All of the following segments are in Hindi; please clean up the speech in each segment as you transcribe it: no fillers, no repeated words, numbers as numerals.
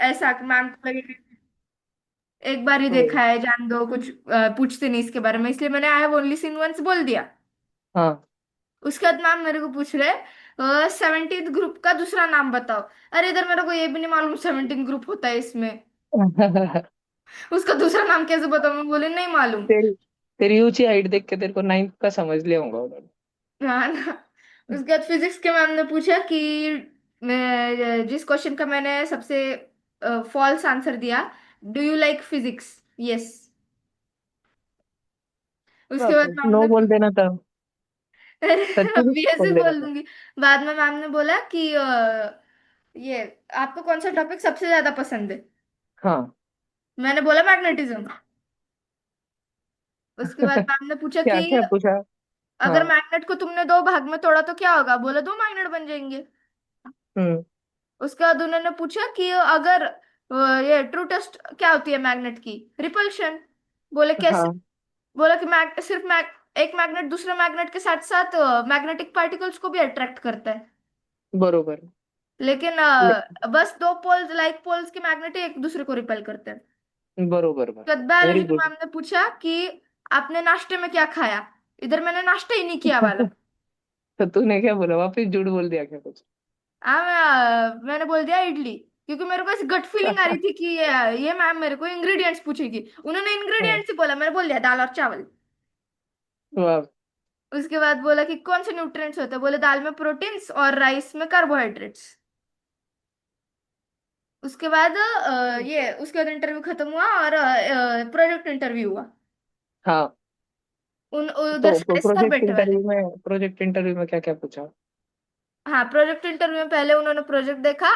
ऐसा कि मैम को लगे कि एक बार ही हम्म, देखा है, जान दो, कुछ पूछते नहीं इसके बारे में, इसलिए मैंने I have only seen once बोल दिया। हाँ। उसके बाद मैम मेरे को पूछ रहे 17th ग्रुप का दूसरा नाम बताओ। अरे इधर मेरे को ये भी नहीं मालूम 17 ग्रुप होता है इसमें, उसका दूसरा नाम कैसे बताऊं, मैं बोले नहीं मालूम। तेरी तेरी ऊंची हाइट देख के तेरे को नाइन्थ का समझ लिया होगा उन्होंने। हाँ ना। उसके बाद फिजिक्स के मैम ने पूछा कि मैं जिस क्वेश्चन का मैंने सबसे फॉल्स आंसर दिया, do you like physics, yes. उसके बाद मैम नो ने बोल देना था। सच्ची में अभी ऐसे बोल देना बोल था। दूंगी। बाद में मैम ने बोला कि ये आपको कौन सा टॉपिक सबसे ज्यादा पसंद है। हाँ। मैंने बोला मैग्नेटिज्म। उसके बाद मैम ने पूछा क्या कि क्या पूछा? अगर हाँ। मैग्नेट को तुमने दो भाग में तोड़ा तो क्या होगा, बोला दो मैग्नेट बन जाएंगे। हम्म। उसके बाद उन्होंने पूछा कि अगर ये ट्रू टेस्ट क्या होती है मैग्नेट की, रिपल्शन। बोले कैसे। हाँ। बोला कि एक मैग्नेट दूसरे मैग्नेट के साथ साथ मैग्नेटिक पार्टिकल्स को भी अट्रैक्ट करता है, बरोबर। लेकिन ले- बस दो पोल्स, लाइक पोल्स के मैग्नेट एक दूसरे को रिपेल करते हैं। बरोबर तो बरोबर, वेरी बायोलॉजी के गुड। मैम ने पूछा कि आपने नाश्ते में क्या खाया। इधर मैंने नाश्ता ही नहीं किया वाला। तो तूने क्या बोला, वापिस झूठ बोल दिया क्या कुछ? मैंने बोल दिया इडली, क्योंकि मेरे को ऐसी गट फीलिंग आ रही थी कि ये मैम मेरे को इंग्रेडिएंट्स पूछेगी। उन्होंने हाँ। इंग्रेडिएंट्स ही बोला, मैंने बोल दिया दाल और चावल। वाह। उसके बाद बोला कि कौन से न्यूट्रिएंट्स होते हैं, बोले दाल में प्रोटीन्स और राइस में कार्बोहाइड्रेट्स। उसके बाद ये उसके बाद इंटरव्यू खत्म हुआ और प्रोजेक्ट इंटरव्यू हुआ। हाँ। उन उधर तो सारे सर प्रोजेक्ट बैठे वाले। इंटरव्यू में, क्या क्या पूछा? हाँ, प्रोजेक्ट इंटरव्यू में पहले उन्होंने प्रोजेक्ट देखा।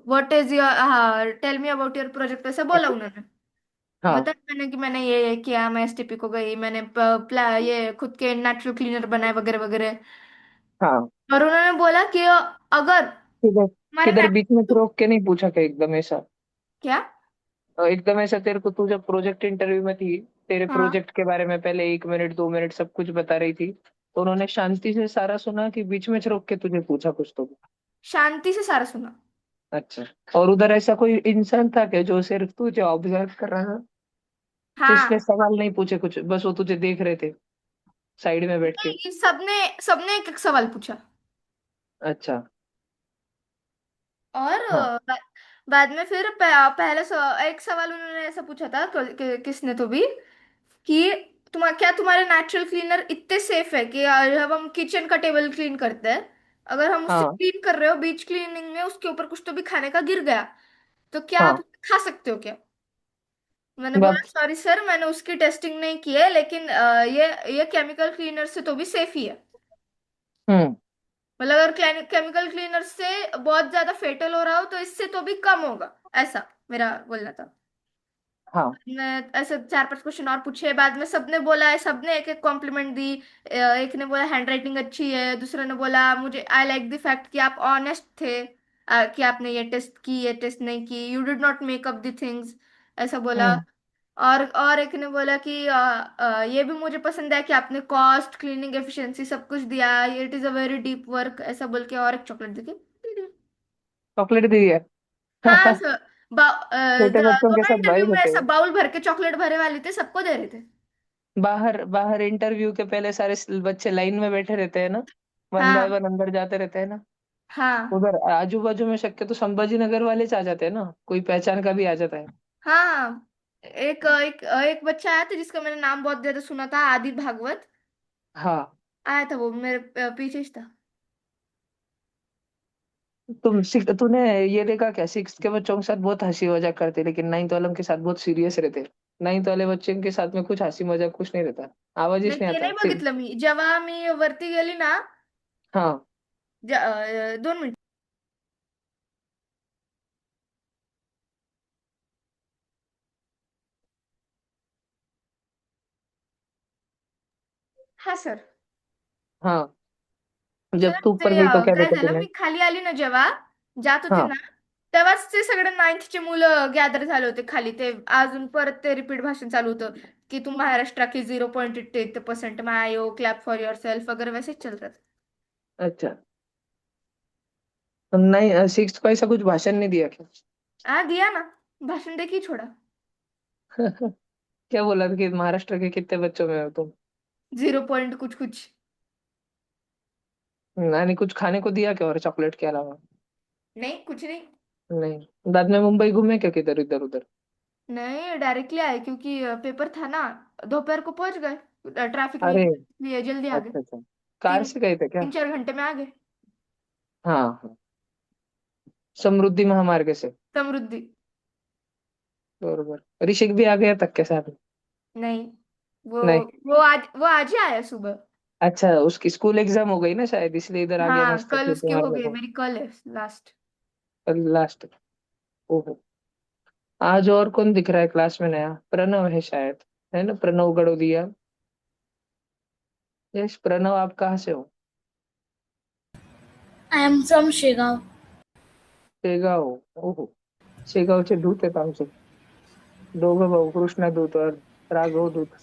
व्हाट इज योर, हाँ tell me about your project, ऐसे बोला उन्होंने। हाँ। बताया मैंने कि मैंने ये किया, मैं एसटीपी को गई, मैंने ये खुद के नेचुरल क्लीनर बनाए वगैरह वगैरह। हाँ। और उन्होंने बोला कि अगर किधर हमारे किधर बीच में नेचुरल, रोक के नहीं पूछा क्या एकदम ऐसा? क्या। एकदम ऐसा तेरे को, तू जब प्रोजेक्ट इंटरव्यू में थी, तेरे हाँ, प्रोजेक्ट के बारे में पहले 1 मिनट 2 मिनट सब कुछ बता रही थी, तो उन्होंने शांति से सारा सुना कि बीच में से रोक के तुझे पूछा कुछ तो? शांति से सारा सुना। अच्छा। और उधर ऐसा कोई इंसान था क्या जो सिर्फ तुझे ऑब्जर्व कर रहा था, जिसने हाँ, सवाल नहीं पूछे कुछ, बस वो तुझे देख रहे थे साइड में बैठ के? नहीं सबने सबने एक एक सवाल पूछा। अच्छा। और हाँ। बाद में फिर एक सवाल उन्होंने ऐसा पूछा था किसने तो भी, कि क्या तुम्हारे नेचुरल क्लीनर इतने सेफ है कि जब हम किचन का टेबल क्लीन करते हैं, अगर हम उससे हाँ। क्लीन कर रहे हो बीच क्लीनिंग में उसके ऊपर कुछ तो भी खाने का गिर गया, तो क्या आप हाँ। खा सकते हो क्या। मैंने बोला बस। सॉरी सर, मैंने उसकी टेस्टिंग नहीं की है, लेकिन ये केमिकल क्लीनर से तो भी सेफ ही है। हम्म। मतलब अगर केमिकल क्लीनर से बहुत ज्यादा फेटल हो रहा हो तो इससे तो भी कम होगा, ऐसा मेरा बोलना था। हाँ। मैं ऐसे चार पांच क्वेश्चन और पूछे, बाद में सबने बोला है, सबने एक एक कॉम्प्लीमेंट दी। एक ने बोला हैंड राइटिंग अच्छी है, दूसरे ने बोला मुझे आई लाइक द फैक्ट कि आप ऑनेस्ट थे, कि आपने ये टेस्ट की ये टेस्ट नहीं की, you did not make up the things, ऐसा बोला। हम्म। और एक ने बोला कि ये भी मुझे पसंद है कि आपने कॉस्ट क्लीनिंग एफिशिएंसी सब कुछ दिया, it is a very deep work, ऐसा बोल के और एक चॉकलेट देके। चॉकलेट दी है? हाँ सर। छोटे बच्चों दो के साथ भाई इंटरव्यू में होते सब हैं। बाउल भर के चॉकलेट भरे वाले थे, सबको दे रहे थे। बाहर बाहर इंटरव्यू के पहले सारे बच्चे लाइन में बैठे रहते हैं ना, वन बाय हाँ, वन अंदर जाते रहते हैं ना। हाँ, उधर आजू बाजू में शक्य तो संभाजी नगर वाले से आ जाते हैं ना, कोई पहचान का भी आ जाता है। हाँ। एक बच्चा आया था जिसका मैंने नाम बहुत ज्यादा सुना था, आदि भागवत। हाँ। आया था वो मेरे पीछे ही था। तूने ये देखा क्या, सिक्स के बच्चों के साथ बहुत हंसी मजाक करते लेकिन नाइन्थ वालों के साथ बहुत सीरियस रहते? नाइन्थ वाले बच्चे के साथ में कुछ हंसी मजाक कुछ नहीं रहता, आवाज ही नाही नहीं ते आता नाही बघितलं मी, जेव्हा मी वरती गेली ना। हाँ। 2 मिनिट। हा सर। हाँ। सर जब तू ते ऊपर गई तो क्या काय देखा झालं, तूने? मी खाली आली ना जेव्हा, जात होती हाँ। ना, तेव्हाच ते सगळे नाईन्थचे मुलं गॅदर झाले होते खाली, ते अजून परत ते रिपीट भाषण चालू होतं कि तुम महाराष्ट्र की 0.8% में आए हो, क्लैप फॉर योर सेल्फ वगैरह, वैसे ही चल रहा था। अच्छा। तो नहीं, सिक्स को ऐसा कुछ भाषण नहीं दिया क्या? दिया ना, भाषण दे के ही छोड़ा। क्या बोला था कि महाराष्ट्र के कितने बच्चों में हो तुम? 0 पॉइंट कुछ कुछ। नानी कुछ खाने को दिया क्या और चॉकलेट के अलावा? नहीं, कुछ नहीं। नहीं, बाद में मुंबई घूमे क्या किधर इधर उधर? नहीं, डायरेक्टली आए क्योंकि पेपर था ना। दोपहर को पहुंच गए, ट्रैफिक नहीं अरे, था इसलिए जल्दी आ गए। अच्छा अच्छा, कार तीन से गए थे क्या? तीन 4 घंटे में आ गए। हाँ हाँ, समृद्धि महामार्ग से। समृद्धि। बरोबर, ऋषिक भी आ गया तक के साथ? नहीं, वो नहीं। वो आज ही आया सुबह। अच्छा, उसकी स्कूल एग्जाम हो गई ना शायद, इसलिए इधर आ गया हाँ, मस्त कल उसकी तुम्हारे हो गई, जगह। मेरी कल है लास्ट। लास्ट। ओहो। आज और कौन दिख रहा है क्लास में नया? प्रणव है शायद, है ना, प्रणव गड़ोदिया। यस, प्रणव, आप कहाँ से हो? I am from Shigaon. Shegaon. ओहो, शेगावचे दूत आहेत आमचे, दोघं भाऊ, कृष्णा दूत और राघव दूत।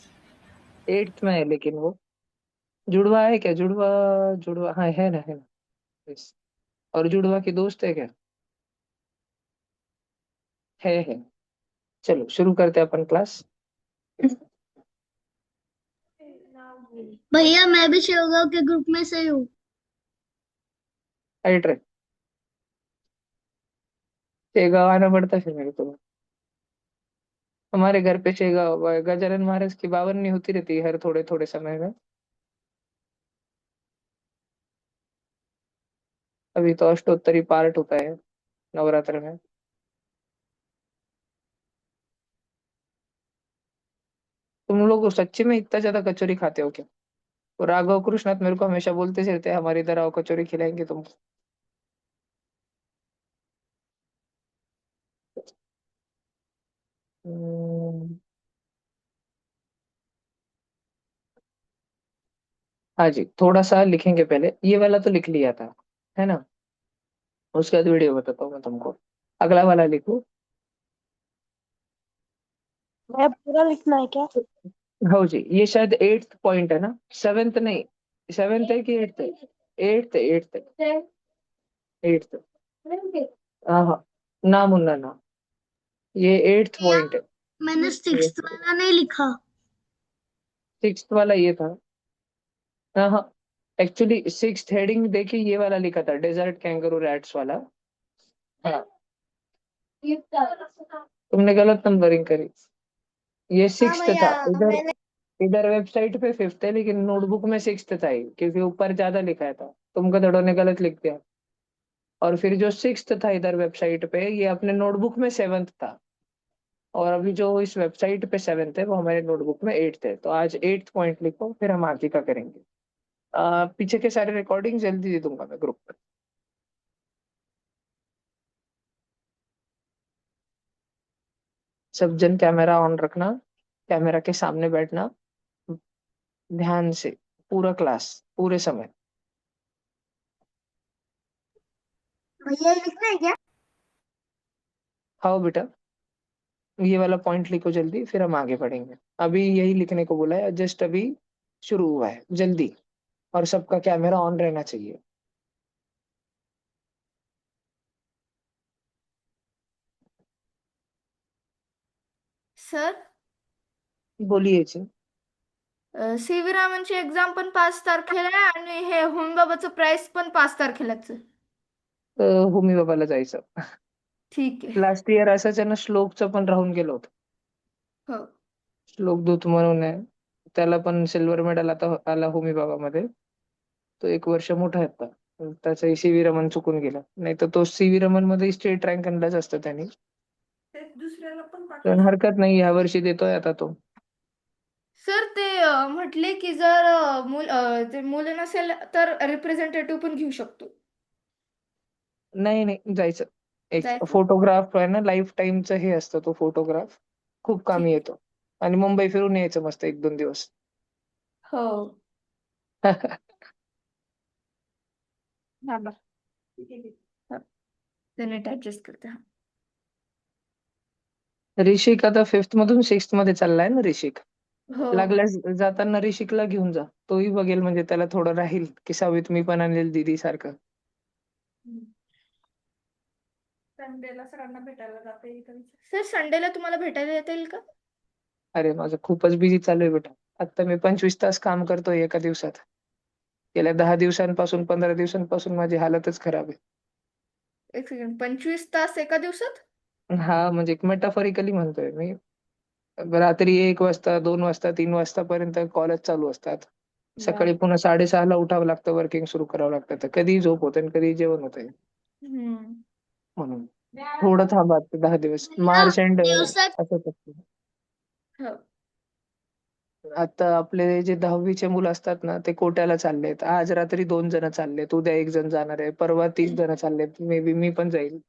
एट्थ में है लेकिन वो जुड़वा है क्या? जुड़वा, जुड़वा, हाँ है ना। यस। और जुड़वा की दोस्त है क्या? है। चलो शुरू करते हैं अपन क्लास। भैया मैं भी शिवगांव के ग्रुप में से हूँ। Right right. शेगाव आना पड़ता है फिर मेरे को। हमारे घर पे शेगाव गजानन महाराज की बावरनी होती रहती है हर थोड़े थोड़े समय में। अभी तो अष्टोत्तरी पार्ट होता है नवरात्र में। तुम लोग सच्ची में इतना ज्यादा कचौरी खाते हो क्या? तो राघव कृष्णनाथ मेरे को हमेशा बोलते से रहते हैं, हमारे इधर आओ कचौरी खिलाएंगे तुमको। हम्म, हाँ जी, थोड़ा सा लिखेंगे पहले, ये वाला तो लिख लिया था, है ना? उसके बाद वीडियो बताता हूँ मैं तुमको। अगला वाला लिखो। मैं पूरा लिखना है क्या? हाँ जी, ये शायद एट्थ पॉइंट है ना, सेवेंथ नहीं। सेवेंथ है कि एट्थ है? Eighth, eighth, eighth. हाँ हाँ, ना मुन्ना ना, ये एट्थ भैया पॉइंट है। मैंने ये सिक्स्थ वाला नहीं लिखा। सिक्स्थ वाला ये था। हाँ हाँ, एक्चुअली सिक्स्थ हेडिंग देखिए, ये वाला लिखा था, डेजर्ट कैंगरू रैट्स वाला। हाँ, तुमने गलत नंबरिंग करी। ये हाँ सिक्स्थ भैया था इधर। मैंने। इधर वेबसाइट पे फिफ्थ है लेकिन नोटबुक में सिक्स्थ था ही, क्योंकि ऊपर ज्यादा लिखा था, तुमको थोड़ों ने गलत लिख दिया। और फिर जो सिक्स्थ था इधर वेबसाइट पे, ये अपने नोटबुक में सेवन्थ था। और अभी जो इस वेबसाइट पे सेवन्थ है वो हमारे नोटबुक में एट्थ है, तो आज एट्थ पॉइंट लिखो, फिर हम आगे का करेंगे। पीछे के सारे रिकॉर्डिंग जल्दी दे दूंगा मैं ग्रुप पे। सब जन कैमरा ऑन रखना, कैमरा के सामने बैठना, ध्यान से, पूरा क्लास, पूरे समय। भैया ये लिखना है क्या? आओ बेटा, ये वाला पॉइंट लिखो जल्दी, फिर हम आगे बढ़ेंगे। अभी यही लिखने को बोला है, जस्ट अभी शुरू हुआ है, जल्दी। और सबका कैमरा ऑन रहना चाहिए। सर, बोलिए जी। सी व्ही रामनची एक्झाम पण 5 तारखेला आहे आणि हे होमबाबाचं प्राइस पण 5 तारखेलाच आहे. अ, होमी बाबाला जायचं. ठीक आहे. लास्ट इयर असंच आहे ना, श्लोकचं पण राहून गेलो होतं. हो. श्लोक दूत म्हणून आहे, त्याला पण सिल्वर मेडल आता आला होमी बाबामध्ये. तो एक वर्ष मोठा आहे आता. त्याचा सी व्ही रमन चुकून गेला, नाही तर तो सी व्ही रमन मध्ये स्टेट रँक आणलाच असतं त्याने. ते दुसऱ्याला पण पण पाठवू. हरकत नाही, या वर्षी देतोय आता तो. सर, ते म्हटले की जर ते मुलं नसेल तर रिप्रेझेंटेटिव्ह पण घेऊ शकतो. नाही नाही, जायचं. एक जायचं. फोटोग्राफ आहे ना, लाईफ टाईमचं हे असतं, तो फोटोग्राफ खूप कामी ठीक. येतो. आणि मुंबई फिरून यायचं मस्त 1-2 दिवस. हो. हा बा. हा, ते नेट ऍडजस्ट करते. हा. ऋषिक आता फिफ्थ मधून सिक्स्थ मध्ये चाललाय ना ऋषिक. हो. लागल्यास जाताना ऋषिकला घेऊन जा, तोही बघेल, म्हणजे त्याला थोडं राहील की सावीत मी पण आणलेल दीदी सारखं. संडेला सरांना भेटायला जाते इथं. सर संडेला तुम्हाला भेटायला येता येईल का? अरे माझं खूपच बिझी चालू आहे बेटा. आता मी 25 तास काम करतोय एका दिवसात. गेल्या 10 दिवसांपासून 15 दिवसांपासून माझी हालतच खराब आहे. एक सेकंड, 25 तास एका दिवसात? हा म्हणजे एक मेटाफॉरिकली म्हणतोय मी. रात्री 1 वाजता, 2 वाजता, 3 वाजतापर्यंत कॉलेज चालू असतात. बाप. सकाळी पुन्हा 6:30ला उठावं लागतं, वर्किंग सुरू करावं लागतं. तर कधी झोप होते आणि कधी जेवण होतंय. हम्म. म्हणून थोडं थांबा, 10 दिवस ना मार्च एंड दिवसात असं करतो. हो. आता आपले जे 10वीचे मुलं असतात ना, ते कोट्याला चाललेत. आज रात्री 2 जण चाललेत, उद्या 1 जण जाणार आहे, परवा 30 जण चाललेत. मे बी मी पण जाईल.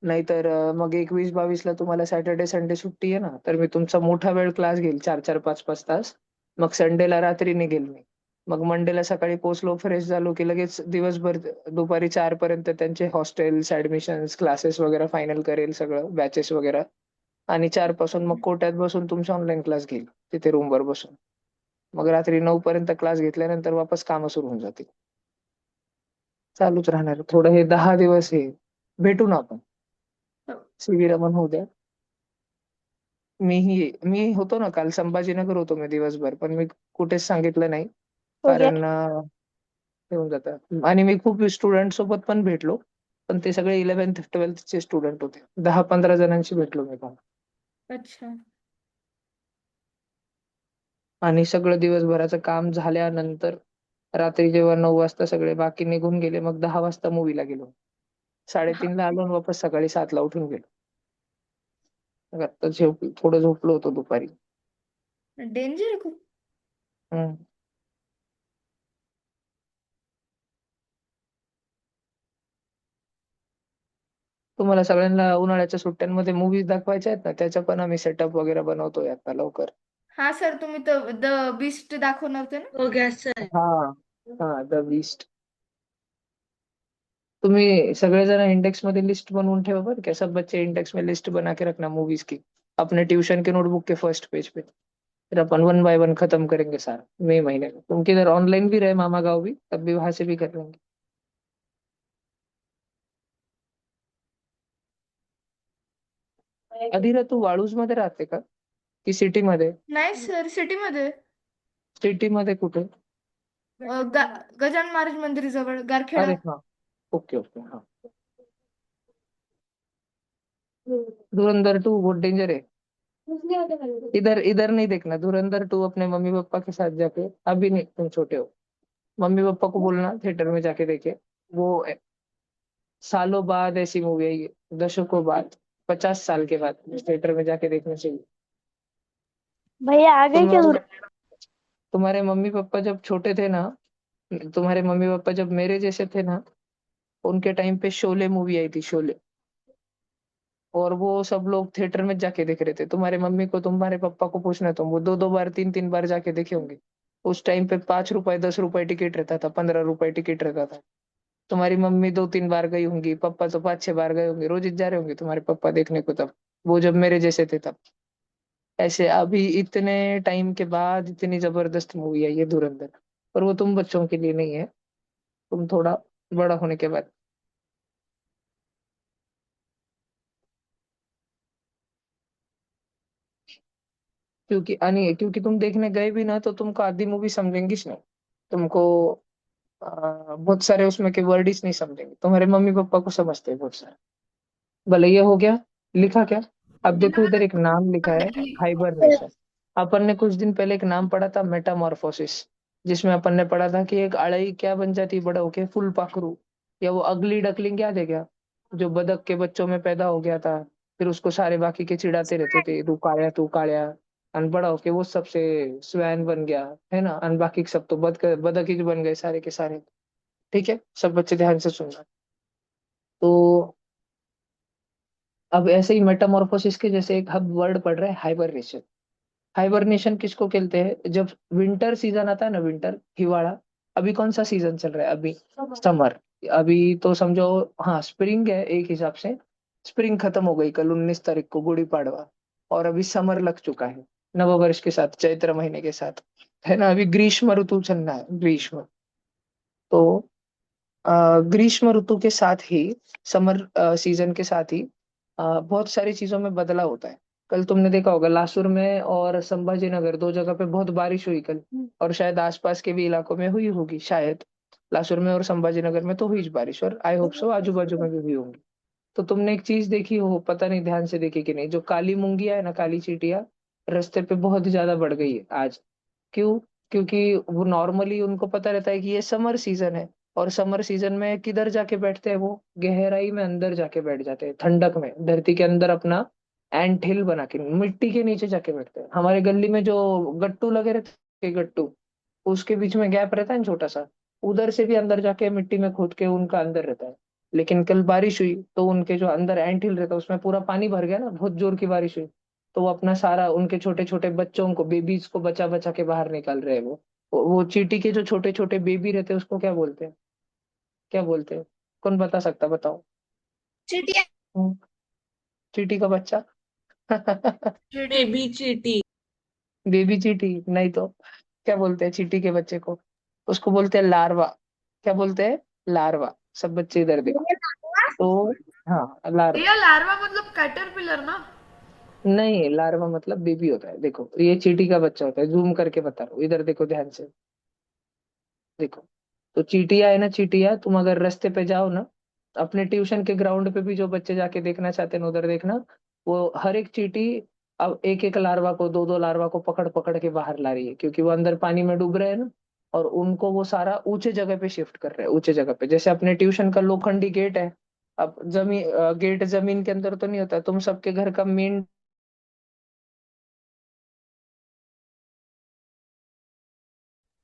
नाहीतर मग 21-22ला तुम्हाला सॅटर्डे संडे सुट्टी आहे ना, तर मी तुमचा मोठा वेळ क्लास घेईल, 4-4, 5-5 तास. मग संडेला रात्री निघेल मी. मग मंडेला सकाळी पोहोचलो, फ्रेश झालो, की लगेच दिवसभर दुपारी 4 पर्यंत त्यांचे हॉस्टेल्स, ऍडमिशन्स, क्लासेस वगैरे फायनल करेल सगळं, बॅचेस वगैरे. आणि 4 पासून मग कोट्यात बसून तुमचे ऑनलाईन क्लास घेईल, तिथे रूमवर बसून. मग रात्री 9 पर्यंत क्लास घेतल्यानंतर वापस कामं सुरू होऊन जातील. चालूच राहणार. थोडं हे 10 दिवस हे भेटू ना आपण. हो. सी.व्ही. रमण होऊ द्या. मी होतो ना काल, संभाजीनगर होतो मी दिवसभर, पण मी कुठेच सांगितलं नाही. हो गया. कारण हे होऊन जातं. आणि मी खूप स्टुडंट सोबत पण भेटलो, पण ते सगळे 11th-12th चे स्टुडंट होते. 10-15 जणांशी भेटलो मी काल. अच्छा. आणि सगळं दिवसभराचं काम झाल्यानंतर रात्री जेव्हा 9 वाजता सगळे बाकी निघून गेले, मग 10 वाजता मूवीला गेलो. 3:30ला आलो आणि वापस सकाळी 7ला उठून गेलो. मग आता थोडं झोपलो होतो दुपारी. डेंजर आहे खूप. हम्म. तुम्हाला सगळ्यांना उन्हाळ्याच्या सुट्ट्यांमध्ये मूवीज दाखवायच्या आहेत ना, त्याचा पण आम्ही सेटअप वगैरे बनवतोय आता लवकर. हा सर, तुम्ही तर द बीस्ट दाखवणार होते ना? हो गया सर. हा हा, द बीस्ट. तुम्ही सगळेजण इंडेक्स मध्ये लिस्ट बनवून ठेवा बरं क्या, सब बच्चे इंडेक्स में लिस्ट बना के रखना मूवीज की, अपने ट्यूशन के नोटबुक के फर्स्ट पेज पे. फिर अपन 1 बाय 1 खत्म करेंगे सारा मई महीने में. तुम किधर ऑनलाइन भी रहे मामा गाँव भी, तब भी वहां से भी कर लेंगे. अधीरा तू वाळूज मध्ये राहते का, की सिटी मध्ये? नाही सर, सिटीमध्ये. सिटी मध्ये कुठे? गजानन महाराज मंदिर जवळ, गारखेडा. अरे हाँ, ओके ओके हाँ. धुरंधर 2 बहुत डेंजर है. इधर इधर नहीं देखना धुरंधर 2, अपने मम्मी पापा के साथ जाके. अभी नहीं, तुम छोटे हो. मम्मी पापा को बोलना थिएटर में जाके देखे. वो सालों बाद ऐसी मूवी है ये, दशकों बाद, 50 साल के बाद थिएटर में जाके देखना चाहिए. भैया आ गए क्या? तुम्हारे तुम्हारे मम्मी पापा जब छोटे थे ना, तुम्हारे मम्मी पापा जब मेरे जैसे थे ना, उनके टाइम पे शोले मूवी आई थी, शोले. और वो सब लोग थिएटर में जाके देख रहे थे. तुम्हारे मम्मी को, तुम्हारे पापा को पूछना, तुम वो 2-2 बार, 3-3 बार जाके देखे होंगे. उस टाइम पे 5 रुपए 10 रुपए टिकट रहता था, 15 रुपए टिकट रहता था. तुम्हारी मम्मी 2-3 बार गई होंगी, पापा तो 5-6 बार गए होंगे, रोज जा रहे होंगे तुम्हारे पापा देखने को तब, वो जब मेरे जैसे थे तब. ऐसे अभी इतने टाइम के बाद इतनी जबरदस्त मूवी आई है धुरंधर. पर वो तुम बच्चों के लिए नहीं है, तुम थोड़ा बड़ा होने के बाद. क्योंकि तुम देखने गए भी ना, तो तुमको आधी मूवी समझेंगी नहीं. तुमको बहुत सारे उसमें के वर्ड ही नहीं समझेंगे. तुम्हारे मम्मी पापा को समझते हैं बहुत सारे. भले ये हो गया. लिखा क्या? अब देखो इधर एक नाम लिखा है, हाइबरनेशन. अपन ने कुछ दिन पहले एक नाम पढ़ा था, मेटामॉर्फोसिस. जिसमें अपन ने पढ़ा था कि एक अड़ई क्या बन जाती है बड़ा होके, फुल पाखरू. या वो अगली डकलिंग याद है क्या, जो बतख के बच्चों में पैदा हो गया था. फिर उसको सारे बाकी के चिढ़ाते रहते थे, तू काया तू काया. अन बड़ा होके वो सबसे स्वैन बन गया, है ना. अन बाकी सब तो बदक ही बन गए सारे के सारे. ठीक है, सब बच्चे ध्यान से सुनना. तो अब ऐसे ही मेटामॉर्फोसिस के जैसे एक हम वर्ड पढ़ रहे हैं, हाइबरनेशन. हाइबरनेशन किसको कहते हैं? जब विंटर सीजन आता है ना, विंटर, हिवाड़ा. अभी कौन सा सीजन चल रहा है अभी? समर. अभी तो समझो, हाँ स्प्रिंग है एक हिसाब से. स्प्रिंग खत्म हो गई कल 19 तारीख को, गुड़ी पाड़वा. और अभी समर लग चुका है, नववर्ष के साथ, चैत्र महीने के साथ. है ना, अभी ग्रीष्म ऋतु चलना है, ग्रीष्म. तो ग्रीष्म ऋतु के साथ ही, समर सीजन के साथ ही बहुत सारी चीजों में बदलाव होता है। कल तुमने देखा होगा लासुर में और संभाजी नगर, दो जगह पे बहुत बारिश हुई कल। और शायद आसपास के भी इलाकों में हुई होगी शायद। लासुर में और संभाजी नगर में तो हुई बारिश, और आई होप सो आजू बाजू में भी हुई होंगी। तो तुमने एक चीज देखी हो, पता नहीं ध्यान से देखी कि नहीं, जो काली मुंगिया है ना, काली चींटियां रास्ते पे बहुत ज्यादा बढ़ गई है आज। क्यों? क्योंकि वो नॉर्मली उनको पता रहता है कि ये समर सीजन है। और समर सीजन में किधर जाके बैठते हैं वो? गहराई में अंदर जाके बैठ जाते हैं, ठंडक में, धरती के अंदर अपना एंट हिल बना के मिट्टी के नीचे जाके बैठते हैं। हमारे गली में जो गट्टू लगे रहते हैं, गट्टू, उसके बीच में गैप रहता है ना छोटा सा, उधर से भी अंदर जाके मिट्टी में खोद के उनका अंदर रहता है। लेकिन कल बारिश हुई तो उनके जो अंदर एंट हिल रहता है उसमें पूरा पानी भर गया ना, बहुत जोर की बारिश हुई। तो वो अपना सारा, उनके छोटे छोटे बच्चों को, बेबीज को बचा बचा के बाहर निकाल रहे हैं वो चींटी के जो छोटे छोटे बेबी रहते हैं उसको क्या बोलते हैं? क्या बोलते हैं? कौन बता सकता, बताओ। चीटियां। हम्म, चींटी का बच्चा। चीटी। बेबी चीटी। बेबी चींटी नहीं तो क्या बोलते हैं चींटी के बच्चे को? उसको बोलते हैं लार्वा। क्या बोलते हैं? लार्वा। सब बच्चे इधर देखो। तो हाँ, लार्वा। ये लार्वा मतलब कैटरपिलर ना? नहीं, लार्वा मतलब बेबी होता है। देखो ये चींटी का बच्चा होता है, जूम करके बता रहा हूँ, इधर देखो ध्यान से। देखो, तो चींटिया है ना, चींटिया, तुम अगर रास्ते पे जाओ ना, अपने ट्यूशन के ग्राउंड पे भी जो बच्चे जाके देखना चाहते हैं ना, उधर देखना। वो हर एक चींटी अब एक एक लार्वा को, दो दो लार्वा को पकड़ पकड़ के बाहर ला रही है, क्योंकि वो अंदर पानी में डूब रहे हैं ना। और उनको वो सारा ऊंचे जगह पे शिफ्ट कर रहे हैं, ऊंचे जगह पे, जैसे अपने ट्यूशन का लोखंडी गेट है। अब जमीन, गेट जमीन के अंदर तो नहीं होता, तुम सबके घर का मेन,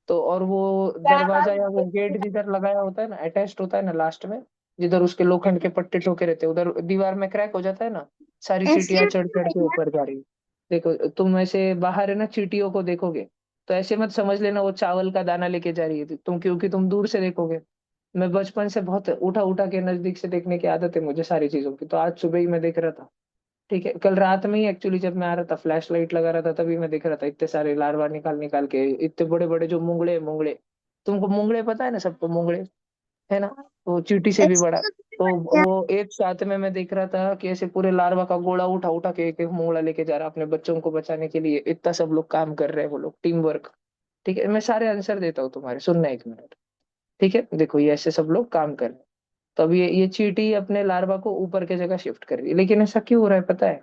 तो और वो दरवाजा या वो गेट जिधर लगाया होता है ना, अटैच्ड होता है ना लास्ट में, जिधर उसके लोखंड के पट्टे ठोके रहते हैं, उधर दीवार में क्रैक हो जाता है ना। सारी चींटियां चढ़ चढ़ के ऊपर जा रही। देखो तुम ऐसे बाहर है ना, चींटियों को देखोगे तो ऐसे मत समझ लेना वो चावल का दाना लेके जा रही है तुम, क्योंकि तुम दूर से देखोगे। मैं बचपन से बहुत उठा उठा के नजदीक से देखने की आदत है मुझे सारी चीजों की, तो आज सुबह ही मैं देख रहा था। ठीक है, कल रात में ही एक्चुअली जब मैं आ रहा था, फ्लैश लाइट लगा रहा था, तभी मैं देख रहा था इतने सारे लार्वा निकाल निकाल के, इतने बड़े बड़े जो मुंगड़े मुंगड़े। तुमको मुंगड़े पता है ना, सबको मुंगड़े, है ना? वो चींटी से भी बड़ा। तो वो एक साथ में मैं देख रहा था कि ऐसे पूरे लार्वा का गोला उठा उठा के एक एक मुंगड़ा लेके जा रहा, अपने बच्चों को बचाने के लिए। इतना सब लोग काम कर रहे हैं, वो लोग टीम वर्क। ठीक है, मैं सारे आंसर देता हूँ तुम्हारे, सुनना एक मिनट। ठीक है, देखो ये ऐसे सब लोग काम कर रहे हैं। तो अब ये चींटी अपने लार्वा को ऊपर की जगह शिफ्ट कर रही है, लेकिन ऐसा क्यों हो रहा है पता है?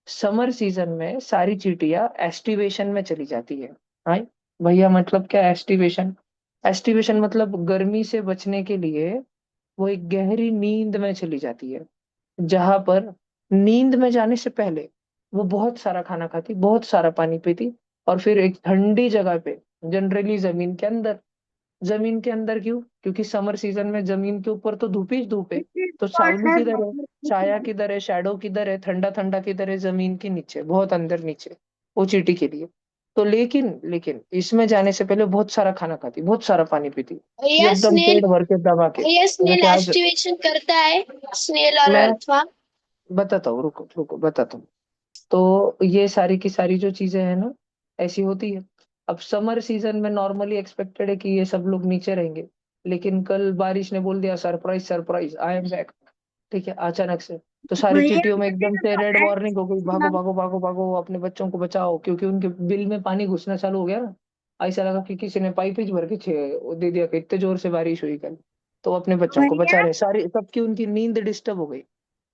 समर सीजन में सारी चींटियां एस्टिवेशन में चली जाती है। हाँ भैया, मतलब क्या एस्टिवेशन? एस्टिवेशन मतलब गर्मी से बचने के लिए वो एक गहरी नींद में चली जाती है, जहां पर नींद में जाने से पहले वो बहुत सारा खाना खाती, बहुत सारा पानी पीती, और फिर एक ठंडी जगह पे, जनरली जमीन के अंदर। जमीन के अंदर क्यों? क्योंकि समर सीजन में जमीन के ऊपर तो धूप ही धूप है। तो छावनी किधर है? छाया किधर है? शैडो किधर है? ठंडा ठंडा किधर है? जमीन के नीचे, बहुत अंदर नीचे, वो चींटी के लिए। तो लेकिन लेकिन इसमें जाने से पहले बहुत सारा खाना खाती, बहुत सारा पानी पीती, भैया एकदम स्नेल पेट भर के दबा के। भैया स्नेल जैसे आज एस्टिवेशन करता है, स्नेल और मैं अर्थवा। बताता हूँ, रुको रुको बताता हूँ। तो ये सारी की सारी जो चीजें हैं ना, ऐसी होती है। अब समर सीजन में नॉर्मली एक्सपेक्टेड है कि ये सब लोग नीचे रहेंगे, लेकिन कल बारिश ने बोल दिया surprise surprise, I am back. ठीक है, अचानक से तो सारी भैया चींटियों में एकदम से रेड वार्निंग हो गई, भागो भागो भागो भागो, अपने बच्चों को बचाओ, क्योंकि उनके बिल में पानी घुसना चालू हो गया ना। ऐसा लगा कि किसी ने पाइप ही भर के वो दे दिया, कि इतने जोर से बारिश हुई कल। तो वो अपने बच्चों को बचा भैया रहे, सारी सबकी उनकी नींद डिस्टर्ब हो गई।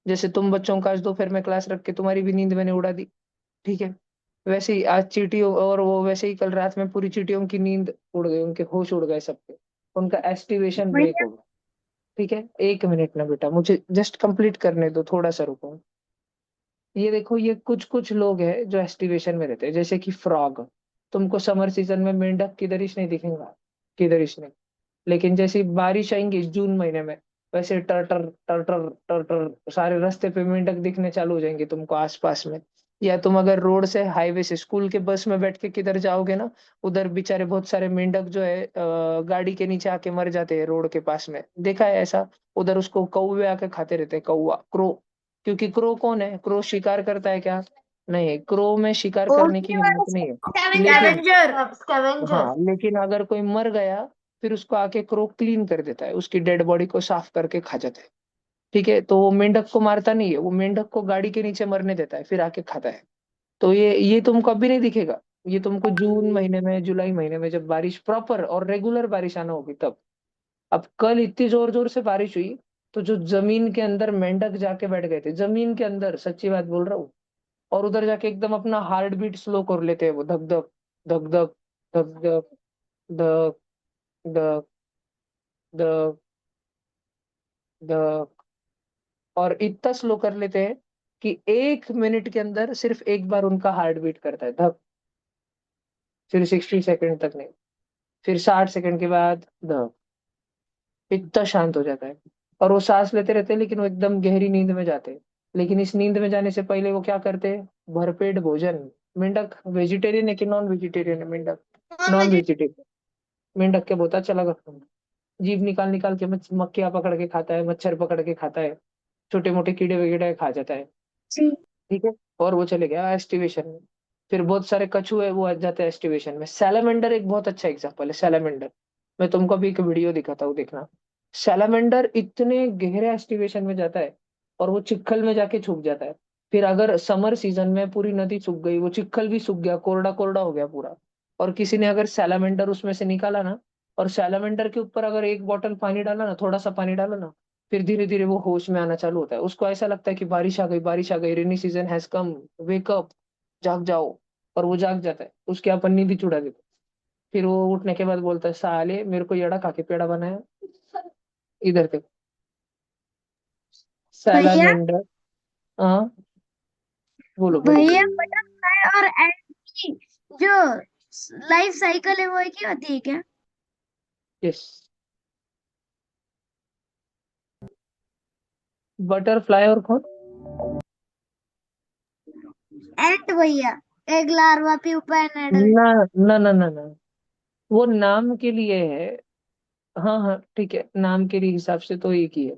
जैसे तुम बच्चों का आज दोपहर में क्लास रख के तुम्हारी भी नींद मैंने उड़ा दी। ठीक है, वैसे ही आज चींटियों, और वो वैसे ही कल रात में पूरी चींटियों की नींद उड़ गई, उनके होश उड़ गए सबके, उनका एस्टिवेशन ब्रेक भैया हो गया। ठीक है, एक मिनट ना बेटा, मुझे जस्ट कंप्लीट करने दो, थोड़ा सा रुको। ये देखो, ये कुछ कुछ लोग हैं जो एस्टिवेशन में रहते हैं, जैसे कि फ्रॉग। तुमको समर सीजन में मेंढक किधरिश नहीं दिखेगा, किधरिश नहीं। लेकिन जैसे ही बारिश आएंगी जून महीने में, वैसे टर्टर टर्टर टर्टर सारे रास्ते पे मेंढक दिखने चालू हो जाएंगे तुमको आसपास में। या तुम अगर रोड से, हाईवे से, स्कूल के बस में बैठ के किधर जाओगे ना, उधर बेचारे बहुत सारे मेंढक जो है गाड़ी के नीचे आके मर जाते हैं रोड के पास में, देखा है ऐसा? उधर उसको कौवे आके खाते रहते हैं, कौवा, क्रो। क्योंकि क्रो कौन है? क्रो शिकार करता है क्या? नहीं, क्रो में शिकार करने की हिम्मत नहीं है। लेकिन स्कैवेंजर। हाँ, स्कैवेंजर। लेकिन अगर कोई मर गया फिर उसको आके क्रो क्लीन कर देता है, उसकी डेड बॉडी को साफ करके खा जाता है। ठीक है, तो वो मेंढक को मारता नहीं है, वो मेंढक को गाड़ी के नीचे मरने देता है, फिर आके खाता है। तो ये तुमको अभी नहीं दिखेगा, ये तुमको जून महीने में, जुलाई महीने में, जब बारिश प्रॉपर और रेगुलर बारिश आना होगी तब। अब कल इतनी जोर जोर से बारिश हुई, तो जो जमीन के अंदर मेंढक जाके बैठ गए थे, जमीन के अंदर, सच्ची बात बोल रहा हूँ। और उधर जाके एकदम अपना हार्ट बीट स्लो कर लेते हैं वो, धक धक धक धक धक धक धक धक धक धक, और इतना स्लो कर लेते हैं कि 1 मिनट के अंदर सिर्फ एक बार उनका हार्ट बीट करता है, धक। फिर 60 सेकंड तक नहीं, फिर 60 सेकंड के बाद धक। इतना शांत हो जाता है। और वो सांस लेते रहते हैं, लेकिन वो एकदम गहरी नींद में जाते हैं। लेकिन इस नींद में जाने से पहले वो क्या करते हैं? भरपेट भोजन। मेंढक वेजिटेरियन है कि नॉन वेजिटेरियन है मेंढक? Non vegetarian. मेंढक के बोता चला गया, जीभ निकाल निकाल के मक्खियां पकड़ के खाता है, मच्छर पकड़ के खाता है, छोटे मोटे कीड़े वगैरह खा जाता है। ठीक है, और वो चले गया एस्टिवेशन में। फिर बहुत सारे कछुए वो आ जाते हैं एस्टिवेशन में। सैलामेंडर एक बहुत अच्छा एग्जांपल है, सैलामेंडर। मैं तुमको अभी एक वीडियो दिखाता हूँ, देखना। सैलामेंडर इतने गहरे एस्टिवेशन में जाता है, और वो चिखल में जाके छुप जाता है। फिर अगर समर सीजन में पूरी नदी सूख गई, वो चिखल भी सूख गया, कोरडा कोरडा हो गया पूरा, और किसी ने अगर सैलामेंडर उसमें से निकाला ना, और सैलामेंडर के ऊपर अगर एक बॉटल पानी डाला ना, थोड़ा सा पानी डाला ना, फिर धीरे धीरे वो होश में आना चालू होता है। उसको ऐसा लगता है कि बारिश आ गई, बारिश आ गई, rainy season has come, wake up, जाग जाओ। और वो जाग जाता है, उसके अपन नींद ही चुड़ा देते। फिर वो उठने के बाद बोलता है, साले मेरे को येड़ा खा के पेड़ा बनाया। इधर देखो, भैया सैलामेंडर। हाँ, बोलो बोलो। भैया बटरफ्लाई और एंट की जो लाइफ साइकिल है वो एक ही होती है क्या? यस, बटरफ्लाई और कौन? एंट भैया, एक लार्वा प्यूपा एंड एडल्ट। ना ना ना ना ना, वो नाम के लिए है। हाँ हाँ ठीक है, नाम के लिए हिसाब से तो एक ही है।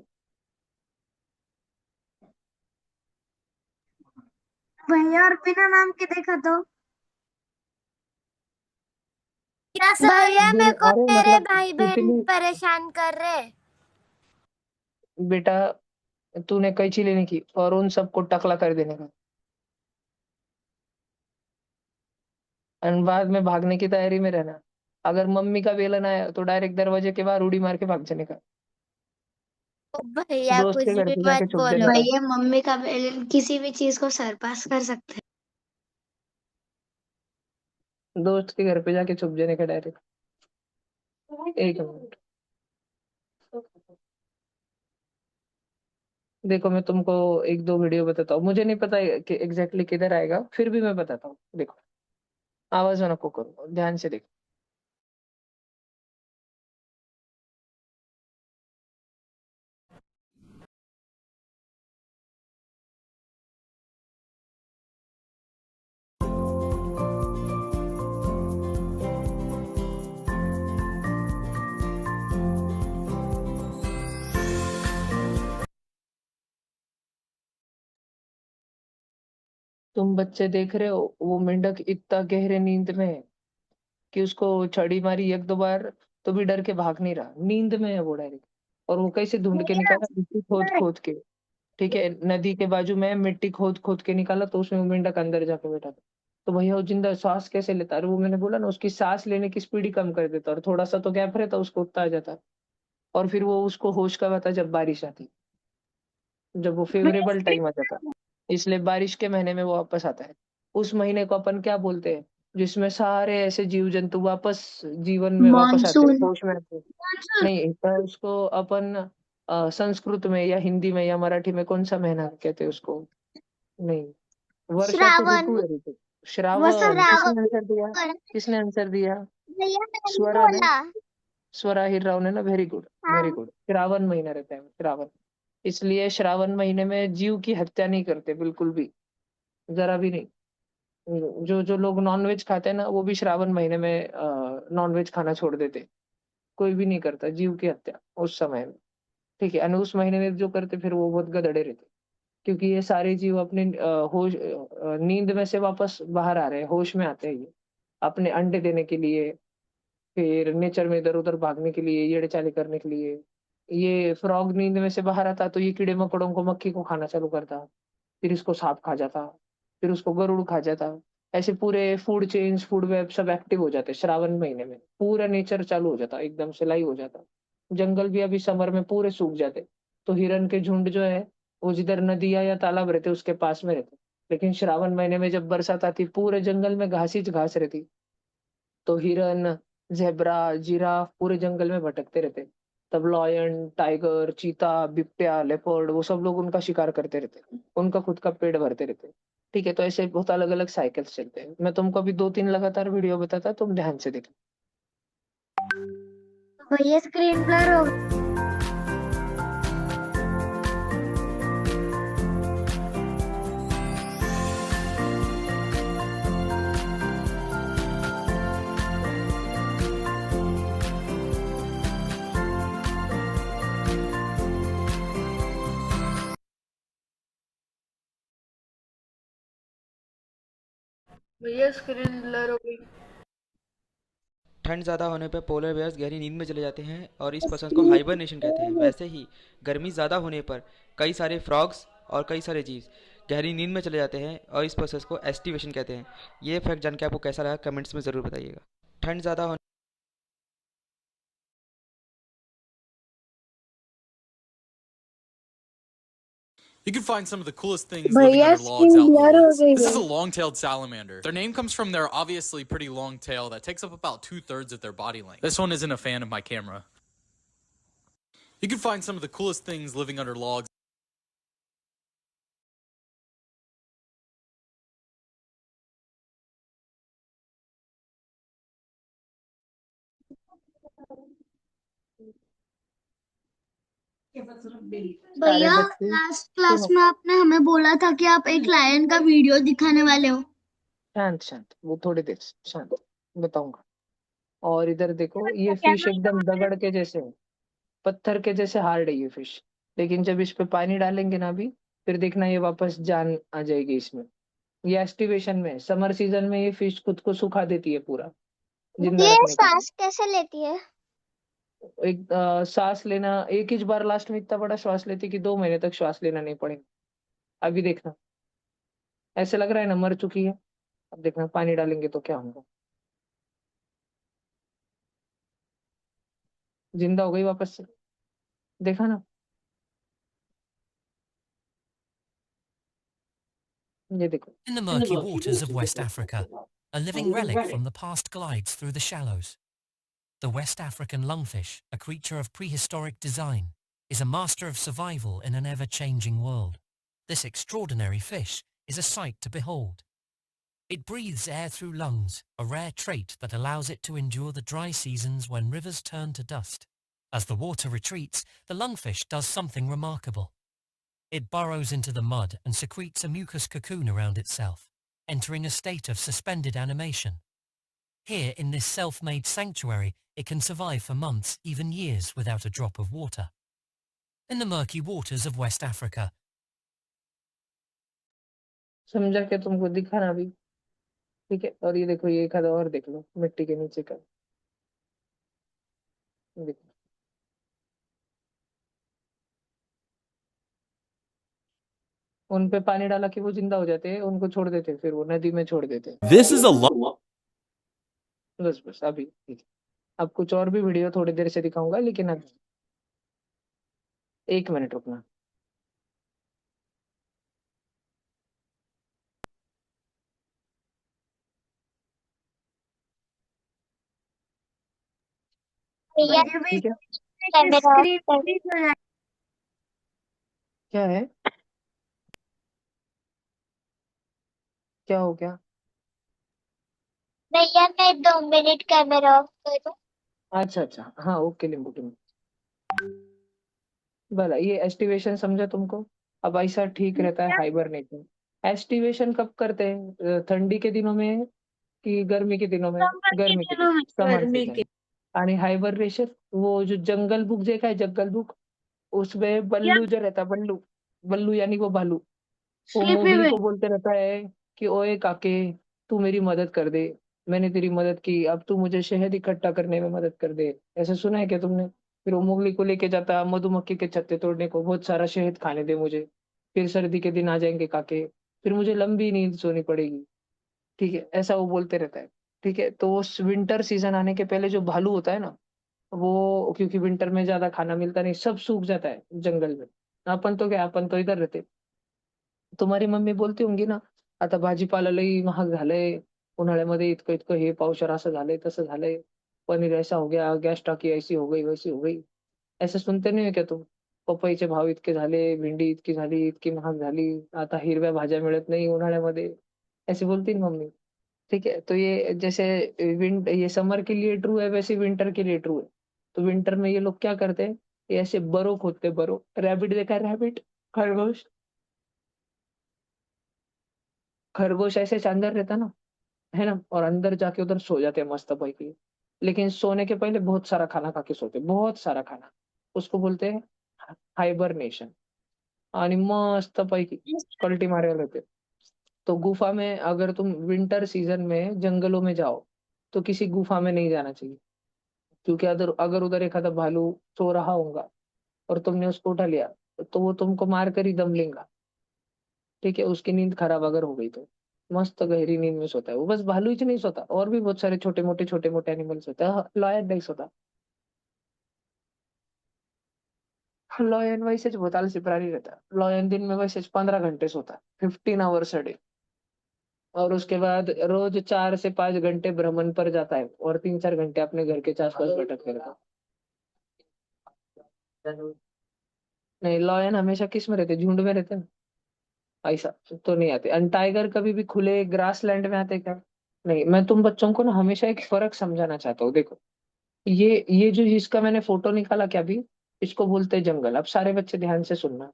भैया और बिना नाम के देखा तो क्या सर? भैया मेरे को अरे मेरे मतलब भाई बहन तितली, परेशान कर रहे। बेटा तूने कैंची लेने की और उन सबको टकला कर देने का, और बाद में भागने की तैयारी में रहना। अगर मम्मी का बेलन आया तो डायरेक्ट दरवाजे के बाहर उड़ी मार के भाग जाने का, भैया दोस्त कुछ के घर भी पे मत जाके छुप बोलो। जाने का। भैया मम्मी का बेलन किसी भी चीज को सरपास कर सकते दोस्त के घर पे जाके छुप जाने का डायरेक्ट। एक मिनट, देखो मैं तुमको एक दो वीडियो बताता हूँ, मुझे नहीं पता है कि एग्जैक्टली किधर आएगा, फिर भी मैं बताता हूँ। देखो, आवाज ना को करो, ध्यान से देखो। तुम बच्चे देख रहे हो, वो मेंढक इतना गहरे नींद में है कि उसको छड़ी मारी एक दो बार तो भी डर के भाग नहीं रहा, नींद में है वो डायरेक्ट। और वो कैसे ढूंढ के भैया। निकाला? मिट्टी खोद खोद के। ठीक है, नदी के बाजू में मिट्टी खोद खोद के निकाला, तो उसमें वो मेंढक अंदर जाके बैठा था। तो भैया वो जिंदा सांस कैसे लेता? अरे वो मैंने बोला ना, उसकी सांस लेने की स्पीड ही कम कर देता, और थोड़ा सा तो गैप रहता, उसको उतना आ जाता। और फिर वो उसको होश कब आता? जब बारिश आती, जब वो फेवरेबल टाइम आ जाता। इसलिए बारिश के महीने में वो वापस आता है। उस महीने को अपन क्या बोलते हैं? जिसमें सारे ऐसे जीव जंतु वापस जीवन में वापस आते हैं, मानसून। होश में आते हैं। नहीं, पर उसको अपन संस्कृत में या हिंदी में या मराठी में कौन सा महीना कहते हैं उसको? नहीं, वर्षा तो श्रावण। ऋतु है, ऋतु। श्रावण। वसंत। किसने आंसर दिया? किसने आंसर दिया? भैया मैंने नहीं स्वरा ने। बोला। स्वरा हिर ने ना, वेरी गुड। वेरी हाँ। गुड, श्रावण महीना रहता है, श्रावण। इसलिए श्रावण महीने में जीव की हत्या नहीं करते, बिल्कुल भी, जरा भी नहीं। जो जो लोग नॉनवेज खाते हैं ना, वो भी श्रावण महीने में नॉनवेज खाना छोड़ देते। कोई भी नहीं करता जीव की हत्या उस समय में। ठीक है, और उस महीने में जो करते फिर वो बहुत गधेड़े रहते। क्योंकि ये सारे जीव अपने होश, नींद में से वापस बाहर आ रहे हैं, होश में आते हैं ये, अपने अंडे देने के लिए, फिर नेचर में इधर उधर भागने के लिए, येड़े चाले करने के लिए। ये फ्रॉग नींद में से बाहर आता तो ये कीड़े मकोड़ों को, मक्खी को खाना चालू करता, फिर इसको सांप खा जाता, फिर उसको गरुड़ खा जाता। ऐसे पूरे फूड चेन्स, फूड वेब सब एक्टिव हो जाते श्रावण महीने में, पूरा नेचर चालू हो जाता, एकदम से लाइव हो जाता। जंगल भी अभी समर में पूरे सूख जाते, तो हिरन के झुंड जो है वो जिधर नदियां या तालाब रहते उसके पास में रहते। लेकिन श्रावण महीने में जब बरसात आती, पूरे जंगल में घास ही घास रहती, तो हिरन, ज़ेब्रा, जिराफ पूरे जंगल में भटकते रहते। तब लॉयन, टाइगर, चीता, बिबट्या, लेपर्ड वो सब लोग उनका शिकार करते रहते। उनका खुद का पेट भरते रहते। ठीक है? तो ऐसे बहुत अलग-अलग साइकिल्स चलते हैं। मैं तुमको अभी 2-3 लगातार वीडियो बताता, तुम ध्यान से देखना। भैया स्क्रीन ब्लर हो भैया स्क्रीन ब्लर हो गई। ठंड ज़्यादा होने पर पोलर बेयर्स गहरी नींद में चले जाते हैं और इस प्रोसेस को हाइबरनेशन कहते हैं। वैसे ही गर्मी ज़्यादा होने पर कई सारे फ्रॉग्स और कई सारे जीव गहरी नींद में चले जाते हैं और इस प्रोसेस को एस्टिवेशन कहते हैं। ये फैक्ट जान के आपको कैसा लगा कमेंट्स में ज़रूर बताइएगा। ठंड ज़्यादा होने You can find some of the coolest things living भैया under logs screen out in the blur हो woods. गई This है। is a long-tailed salamander. Their name comes from their obviously pretty long tail that takes up about 2/3 of their body length. This one isn't a fan of my camera. You can find some of the coolest things living under logs. सारे भैया बच्चे लास्ट क्लास सुनो, में आपने हमें बोला था कि आप एक लायन का वीडियो दिखाने वाले हो। शांत शांत, वो थोड़ी देर शांत, बताऊंगा। और इधर देखो, ये क्या फिश एकदम दगड़ के जैसे है, पत्थर के जैसे हार्ड है ये फिश। लेकिन जब इस पे पानी डालेंगे ना अभी, फिर देखना ये वापस जान आ जाएगी इसमें। ये एक्टिवेशन में है। समर सीजन में ये फिश खुद को सुखा देती है पूरा, जिंदा ये रखने के लिए। सांस कैसे लेती है? एक सांस लेना, एक ही बार लास्ट में इतना बड़ा श्वास लेती कि 2 महीने तक श्वास लेना नहीं पड़ेगा। अभी देखना, ऐसे लग रहा है ना मर चुकी है। अब देखना पानी डालेंगे तो क्या होगा, जिंदा हो गई वापस से। देखा ना, ये देखो। In the murky waters of West Africa, a living relic from the past glides through the shallows. The West African lungfish, a creature of prehistoric design, is a master of survival in an ever-changing world. This extraordinary fish is a sight to behold. It breathes air through lungs, a rare trait that allows it to endure the dry seasons when rivers turn to dust. As the water retreats, the lungfish does something remarkable. It burrows into the mud and secretes a mucus cocoon around itself, entering a state of suspended animation. Here, in this self-made sanctuary, it can survive for months, even years, without a drop of water. In the murky waters of West Africa, समझा के तुमको दिखा ना अभी। ठीक है, और ये देखो, ये एक आधा और देख लो मिट्टी के नीचे का, देखो। उन पे पानी डाला कि वो जिंदा हो जाते हैं, उनको छोड़ देते हैं, फिर वो नदी में छोड़ देते हैं। This is a lot. बस बस अभी ठीक है। अब कुछ और भी वीडियो थोड़ी देर से दिखाऊंगा, लेकिन अब 1 मिनट रुकना। भैया ठीक है, स्क्रीन क्या है, क्या हो गया? भैया मैं 2 मिनट कैमरा ऑफ करूँ? अच्छा अच्छा, हाँ ओके लिंबू लिंबू। भला ये एस्टिवेशन समझा तुमको? अब ऐसा ठीक रहता है हाइबरनेशन। एस्टिवेशन कब करते हैं? ठंडी के दिनों में कि गर्मी के दिनों में? गर्मी के दिनों, समर सीजन। आणि हाइबरनेशन, वो जो जंगल बुक जे का है, जंगल बुक, उसमें बल्लू जो रहता है, बल्लू, बल्लू यानी वो भालू, वो मोगली को बोलते रहता है कि ओए काके तू मेरी मदद कर दे, मैंने तेरी मदद की, अब तू मुझे शहद इकट्ठा करने में मदद कर दे। ऐसा सुना है क्या तुमने? फिर वो मोगली को लेके जाता मधुमक्खी के छत्ते तोड़ने को, बहुत सारा शहद खाने दे मुझे, फिर सर्दी के दिन आ जाएंगे काके, फिर मुझे लंबी नींद सोनी पड़ेगी। ठीक है, ऐसा वो बोलते रहता है। ठीक है, तो उस विंटर सीजन आने के पहले जो भालू होता है ना, वो क्योंकि विंटर में ज्यादा खाना मिलता नहीं, सब सूख जाता है जंगल में। अपन तो क्या, अपन तो इधर रहते। तुम्हारी मम्मी बोलती होंगी ना, आता भाजीपाला लई महाग झालंय, उन्हाळ्यामध्ये इतकं इतकं हे पावशेर असं झालंय तसं झालंय, पनीर ऐसा हो गया, गैस टाकी ऐसी हो गई वैसी हो गई। ऐसे सुनते नहीं हो क्या तुम? पपईचे भाव इतके झाले, भेंडी इतकी झाली, इतकी महाग झाली, आता हिरव्या भाज्या मिळत नाही उन्हाळ्यामध्ये, ऐसे बोलती ना मम्मी। ठीक है, तो ये जैसे ये समर के लिए ट्रू है, वैसे विंटर के लिए ट्रू है। तो विंटर में ये लोग क्या करते हैं, ये ऐसे बरो खोदते हैं, बरो, रैबिट देखा है, रैबिट, खरगोश, खरगोश ऐसे अंदर रहता है ना, और अंदर जाके उधर सो जाते हैं मस्त पैकी। लेकिन सोने के पहले बहुत सारा खाना खा के सोते हैं, बहुत सारा खाना। उसको बोलते हैं हाइबरनेशन। आणि मस्त पैकी पलटी मारायला होते। तो गुफा में अगर तुम विंटर सीजन में जंगलों में जाओ, तो किसी गुफा में नहीं जाना चाहिए, क्योंकि अगर अगर उधर एक आधा भालू सो रहा होगा और तुमने उसको उठा लिया, तो वो तुमको मार कर ही दम लेगा। ठीक है, उसकी नींद खराब अगर हो गई तो मस्त गहरी नींद में सोता है वो। बस भालू ही नहीं सोता, और भी बहुत सारे छोटे मोटे एनिमल्स होते हैं। लॉयन नहीं सोता। लॉयन वैसे बहुत आलसी प्राणी रहता है। लॉयन दिन में वैसे 15 घंटे सोता है, 15 आवर्स अ डे। और उसके बाद रोज 4 से 5 घंटे भ्रमण पर जाता है, और 3-4 घंटे अपने घर के आसपास भटकते रहता है। नहीं, लॉयन हमेशा किस में रहते, झुंड में रहते हैं। ऐसा तो नहीं आते। एंड टाइगर कभी भी खुले ग्रास लैंड में आते क्या? नहीं। मैं तुम बच्चों को ना हमेशा एक फर्क समझाना चाहता हूँ। देखो, ये जो इसका मैंने फोटो निकाला क्या अभी, इसको बोलते हैं जंगल। अब सारे बच्चे ध्यान से सुनना।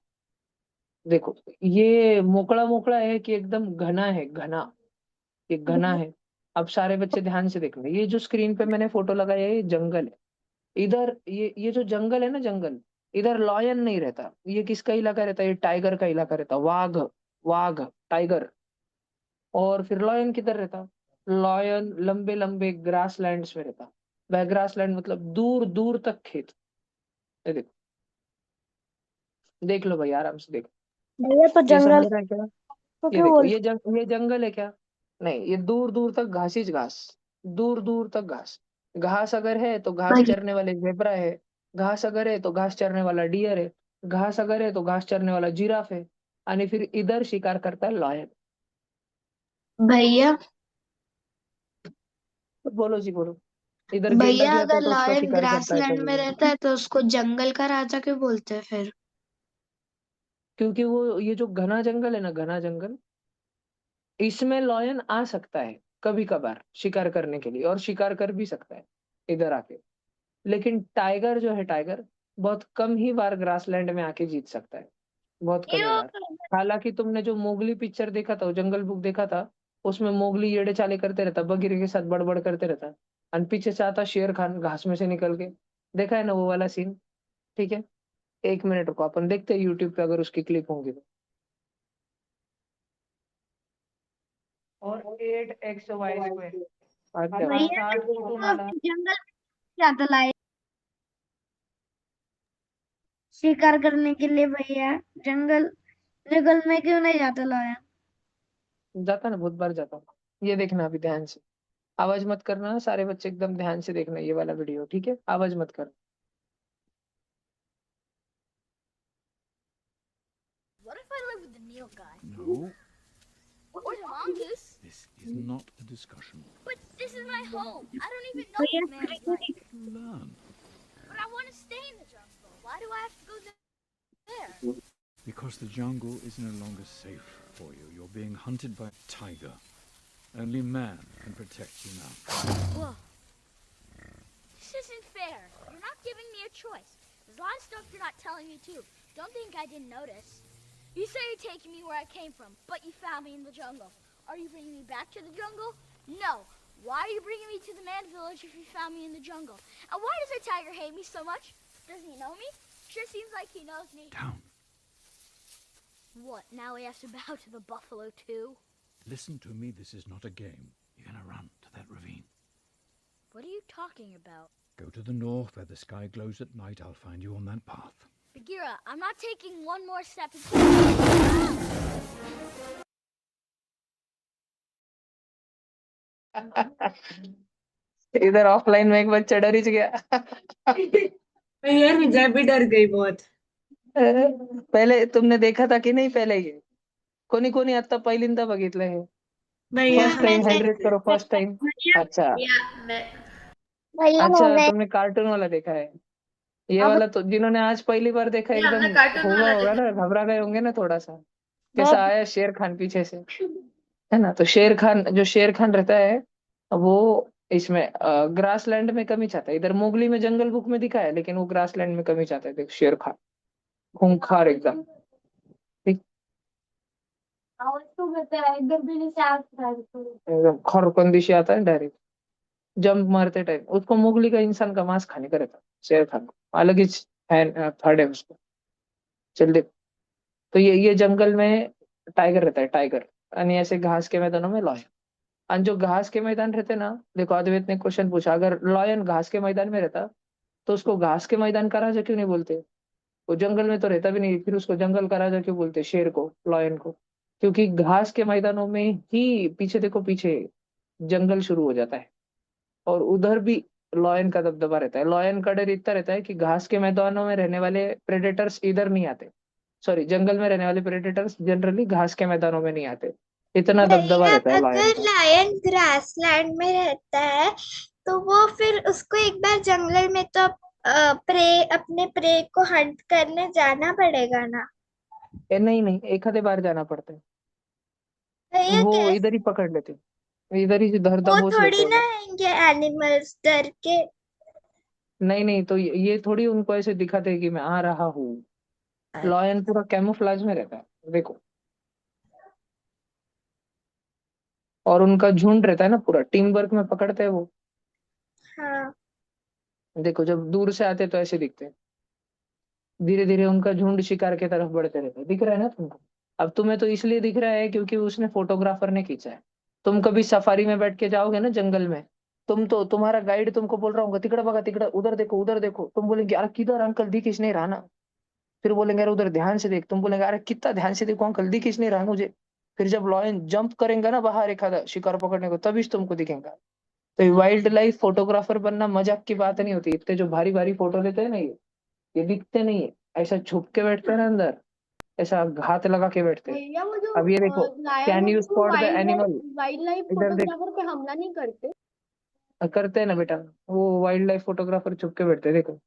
देखो, ये मोकड़ा मोकड़ा है कि एकदम घना है, घना, ये घना है। अब सारे बच्चे ध्यान से देखना, ये जो स्क्रीन पे मैंने फोटो लगाया है, ये जंगल है। इधर ये जो जंगल है ना, जंगल, इधर लॉयन नहीं रहता। ये किसका इलाका रहता है? ये टाइगर का इलाका रहता। वाघ, वाघ, टाइगर। और फिर लॉयन किधर रहता? लॉयन लंबे लंबे ग्रास लैंड्स में रहता। वह ग्रास लैंड मतलब दूर दूर तक खेत। ये देखो, देख लो भाई, आराम से देखो। भैया तो ये जंगल समझ रहा है क्या? को ये क्यों देखो, बोलते ये जंगल है क्या? नहीं, ये दूर दूर तक घास ही घास, दूर दूर तक घास। घास अगर है तो घास भैया? चरने वाले जेब्रा है, घास अगर है तो घास चरने वाला डियर है, घास अगर है तो घास चरने वाला जिराफ है। आणि फिर इधर शिकार करता है लॉयन। भैया तो बोलो जी, बोलो। इधर गेंडा भैया भी आता अगर है तो उसका लॉयन शिकार करता है ग्रासलैंड कभी में भी। रहता है तो उसको जंगल का राजा क्यों बोलते हैं फिर? क्योंकि वो ये जो घना जंगल है ना, घना जंगल, इसमें लॉयन आ सकता है कभी कभार शिकार करने के लिए, और शिकार कर भी सकता है इधर आके। लेकिन टाइगर जो है, टाइगर बहुत कम ही बार ग्रासलैंड में आके जीत सकता है, बहुत कम ही क्यों? बार। हालांकि तुमने जो मोगली पिक्चर देखा था, वो जंगल बुक देखा था, उसमें मोगली येड़े चाले करते रहता, बगीरे के साथ बड़बड़ करते रहता, और पीछे से आता शेर खान घास में से निकल के। देखा है ना वो वाला सीन? ठीक है, 1 मिनट रुको, अपन देखते हैं यूट्यूब पे अगर उसकी क्लिप होंगी तो। और 8 x y²। अच्छा, भैया 60 फूट तो उन्हाळा। जंगल में जाता लाए शिकार करने के लिए भैया? जंगल जंगल में क्यों नहीं जाता लाया? जाता ना, बहुत बार जाता हूँ। ये देखना अभी ध्यान से, आवाज मत करना, सारे बच्चे एकदम ध्यान से देखना ये वाला वीडियो, ठीक है? आवाज मत कर। What if I live with the Neil guy? No, Or the mongoose? this is not a discussion. But this is my home. I don't even know भैया what man's like. Learn. But I want to stay in the jungle. Why do I have to go there? Because the jungle is no longer safe for you. You're being hunted by a tiger. Only man can protect you now. Whoa. This isn't fair. You're not giving me a choice. There's a lot of stuff you're not telling me too. Don't think I didn't notice. You say you're taking me where I came from, but you found me in the jungle. Are you bringing me back to the jungle? No. Why are you bringing me to the man village if you found me in the jungle? And why does the tiger hate me so much? Doesn't he know me? Sure seems like he knows me. Down. What, now he has to bow to the buffalo too? Listen to me. This is not a game. You're gonna run to that ravine. What are you talking about? Go to the north where the sky glows at night. I'll find you on that path. Bagheera, I'm not taking one more step until... इधर ऑफलाइन में एक बच्चा डर ही गया। यार विजय भी डर गई बहुत। पहले तुमने देखा था की नाही पहले ये? कोणी कोणी आता पहिल्यांदा बघितलं हे? भैया फर्स्ट टाइम हैंड रेज करो, फर्स्ट टाइम। भैया अच्छा भैया अच्छा, मैंने तुमने कार्टून वाला देखा है? ये अब वाला तो जिन्होंने आज पहली बार देखा एकदम होगा होगा ना, घबरा गए होंगे ना थोड़ा सा। कैसा आया शेर खान पीछे से, है ना? तो शेर खान, जो शेर खान रहता है वो इसमें ग्रासलैंड में कमी चाहता है। इधर मोगली में जंगल बुक में दिखा है, लेकिन वो ग्रासलैंड में कमी चाहता है। देख शेर खान खूंखार एकदम, ठीक एकदम खरकंदी आता है डायरेक्ट, जंप मारते टाइम। उसको मोगली का इंसान का मांस खाने का रहता है, शेर खान को अलग ही फैड है उसको। चल देख, तो ये जंगल में टाइगर रहता है, टाइगर। आणि ऐसे घास के मैदानों में लॉयन। और जो घास के मैदान रहते ना, देखो अद्वैत ने क्वेश्चन पूछा, अगर लॉयन घास के मैदान में रहता तो उसको घास के मैदान का राजा क्यों नहीं बोलते? वो जंगल में तो रहता भी नहीं, फिर उसको जंगल का राजा क्यों बोलते? शेर को, लॉयन को। क्योंकि घास के मैदानों में ही पीछे देखो, पीछे जंगल शुरू हो जाता है, और उधर भी लॉयन का दबदबा रहता है। लॉयन का डर इतना रहता है कि घास के मैदानों में रहने वाले प्रेडेटर्स इधर नहीं आते। सॉरी, जंगल में रहने वाले प्रेडेटर्स जनरली घास के मैदानों में नहीं आते। इतना दबदबा भैया रहता है लॉयन अगर का। लायन ग्रासलैंड में रहता है तो वो फिर उसको एक बार जंगल में तो अपने प्रे को हंट करने जाना पड़ेगा ना। नहीं नहीं, एक आधे बार जाना पड़ता है। भैया वो कैसे? इधर ही पकड़ लेते, इधर ही धर वो दबोच लेते थोड़ी ना उन्हें। आएंगे एनिमल्स डर के। नहीं नहीं, तो ये थोड़ी उनको ऐसे दिखाते हैं कि मैं आ रहा हूँ। लॉयन पूरा कैमोफ्लेज में रहता है, देखो। और उनका झुंड रहता है ना, पूरा टीम वर्क में पकड़ते हैं वो। हाँ देखो जब दूर से आते तो ऐसे दिखते हैं, धीरे धीरे उनका झुंड शिकार की तरफ बढ़ते रहते हैं। दिख रहा है ना तुमको? अब तुम्हें तो इसलिए दिख रहा है क्योंकि उसने फोटोग्राफर ने खींचा है। तुम कभी सफारी में बैठ के जाओगे ना जंगल में, तुम्हारा गाइड तुमको बोल रहा होगा तिकड़ा बगा, तिकड़ा उधर देखो, उधर देखो। तुम बोलेंगे अरे किधर अंकल, दिख नहीं रहा ना। फिर बोलेंगे अरे उधर ध्यान से देख। तुम बोलेंगे अरे कितना ध्यान से देखो अंकल, दिख नहीं रहा मुझे। फिर जब लॉयन जंप करेंगे ना बाहर एक आधा शिकार पकड़ने को, तभी तुमको दिखेगा। तो वाइल्ड लाइफ फोटोग्राफर बनना मजाक की बात नहीं होती। इतने जो भारी भारी फोटो लेते हैं ना, ये दिखते नहीं है। ऐसा छुप के बैठते हैं ना अंदर, ऐसा घात लगा के बैठते हैं। भैया वो जो अब ये देखो, लायन कैन यू होते हैं spot the animal? Wild life इधर देख, फोटोग्राफर पे हमला नहीं करते। करते हैं ना बेटा, वो वाइल्ड लाइफ फोटोग्राफर छुप के बैठते हैं। देखो,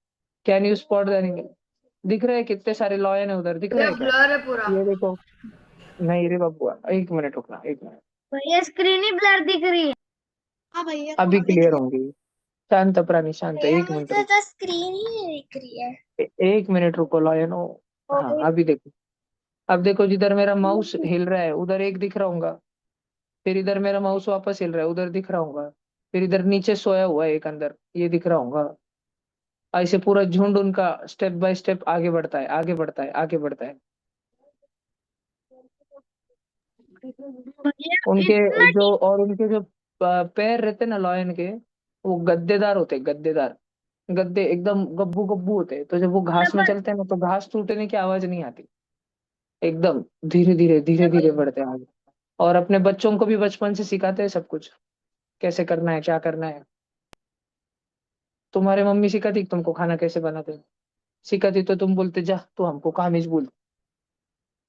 can you spot the animal? दिख रहे हैं कितने सारे लॉयन है उधर, दिख रहे हैं क्या? ब्लर है पूरा। ये देखो, नहीं रे बाबू, एक मिनट रुकना, एक मिनट। भैया स्क्रीन ही ब्लर दिख रही है। हाँ भैया तो अभी हमें क्लियर होंगी। शांत प्राणी शांत, भैया एक मिनट मुझे रुको। तो स्क्रीन ही नहीं दिख रही है। एक मिनट रुको लॉयन हो। हो हाँ गई। अभी देखो। अब देखो, जिधर मेरा माउस हिल रहा है उधर एक दिख रहा होगा। फिर इधर मेरा माउस वापस हिल रहा है, उधर दिख रहा होगा। फिर इधर नीचे सोया हुआ है एक अंदर, ये दिख रहा होगा। ऐसे पूरा झुंड उनका स्टेप बाय स्टेप आगे बढ़ता है, आगे बढ़ता है, आगे बढ़ता है। भैया उनके इतना जो और उनके जो पैर रहते हैं ना लॉयन के, वो गद्देदार होते हैं, गद्देदार। गद्दे एकदम गब्बू गब्बू होते हैं, तो जब वो घास में चलते हैं ना तो घास टूटने की आवाज नहीं आती। एकदम धीरे धीरे धीरे धीरे बढ़ते हैं आगे। और अपने बच्चों को भी बचपन से सिखाते हैं सब कुछ, कैसे करना है, क्या करना है। तुम्हारे मम्मी सिखाती तुमको खाना कैसे बनाते हैं? सिखाती तो तुम बोलते जा तू हमको काम ही बोल।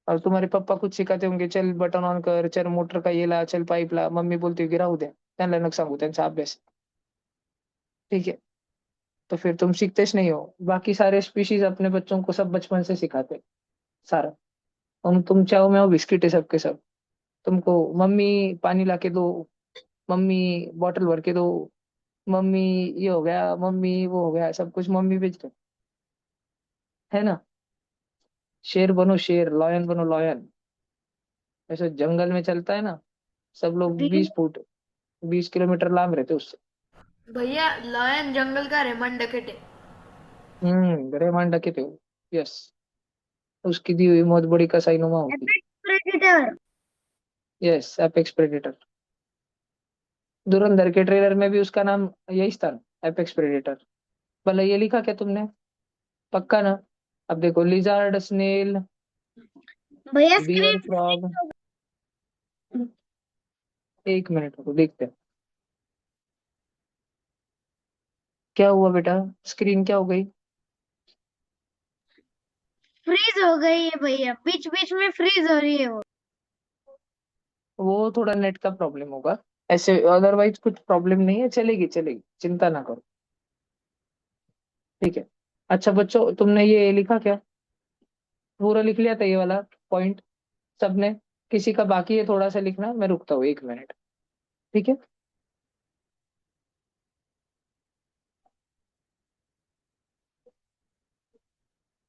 और तुम्हारे पापा कुछ सिखाते होंगे, चल बटन ऑन कर, चल मोटर का ये ला, चल पाईप ला। मम्मी बोलती होगी राहू द्या, त्यांना नको सांगू, त्यांचा अभ्यास आहे." ठीक है, तो फिर तुम सीखतेच नहीं हो। बाकी सारे स्पीशीज अपने बच्चों को सब बचपन से सिखाते हैं, सारा। तुम चाहो मैं वो बिस्किट है सबके सब। तुमको मम्मी पानी ला के दो, मम्मी बॉटल भर के दो, मम्मी ये हो गया, मम्मी वो हो गया, सब कुछ मम्मी भेजते, है ना? शेर बनो शेर, लॉयन बनो लॉयन। ऐसे जंगल में चलता है ना, सब लोग स्क्रीन 20 फुट 20 किलोमीटर लांब रहते उससे। भैया लॉयन जंगल का रेमंड डकैत है। रेमान डके थे वो, यस। उसकी दी हुई मौत बड़ी कसाईनुमा होती। Epic predator. Yes, apex predator. धुरंधर के ट्रेलर में भी उसका नाम यही था, एपेक्स प्रेडेटर। भला ये लिखा क्या तुमने? पक्का ना? अब देखो, लिजार्ड, स्नेल, भैया बियर, स्क्रीन फ्रॉग। एक मिनट रुको, देखते हैं क्या हुआ बेटा। स्क्रीन क्या हो गई? फ्रीज हो गई है भैया, बीच बीच में फ्रीज हो रही है वो। वो थोड़ा नेट का प्रॉब्लम होगा, ऐसे अदरवाइज कुछ प्रॉब्लम नहीं है, चलेगी चलेगी, चिंता ना करो। ठीक है। अच्छा बच्चों, तुमने ये लिखा क्या? पूरा लिख लिया था ये वाला पॉइंट सबने? किसी का बाकी है थोड़ा सा लिखना? मैं रुकता हूँ 1 मिनट। ठीक है।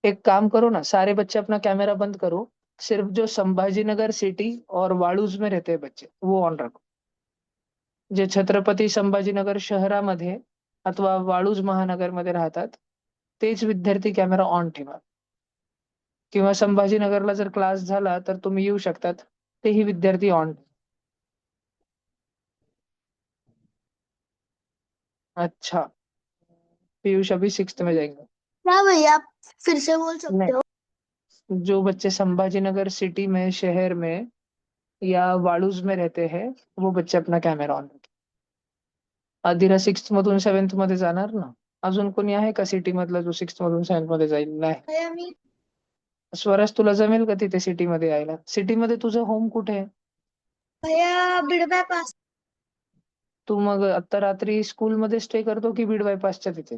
एक काम करो ना, सारे बच्चे अपना कैमरा बंद करो। सिर्फ जो संभाजीनगर सिटी और वाळूज में रहते हैं बच्चे वो ऑन रखो। जे छत्रपती संभाजीनगर शहरामध्ये अथवा वाळूज महानगरमध्ये राहतात तेच विद्यार्थी कॅमेरा ऑन ठेवा, किंवा संभाजीनगरला जर क्लास झाला तर तुम्ही येऊ शकतात, तेही विद्यार्थी ऑन। अच्छा, पीयूष अभी 6th में जाएंगे। क्या भैया, आप फिर से बोल सकते नहीं, हो? जो बच्चे संभाजीनगर सिटी में, शहर में या वाळूज में रहते हैं वो बच्चे अपना कॅमेरा ऑन रखें। आदिरा 6th मधून 7th मध्ये जाणार ना? अजून कोणी आहे का सिटी मधला जो 6th मधून 7th मध्ये जाईल? नाही. भैया मी स्वराज, तुला जमेल का तिथे सिटी मध्ये यायला? सिटी मध्ये तुझं होम कुठे आहे? भैया बीड बायपास। तू मग आता रात्री स्कूल मध्ये स्टे करतो की बीड बायपासच्या तिथे?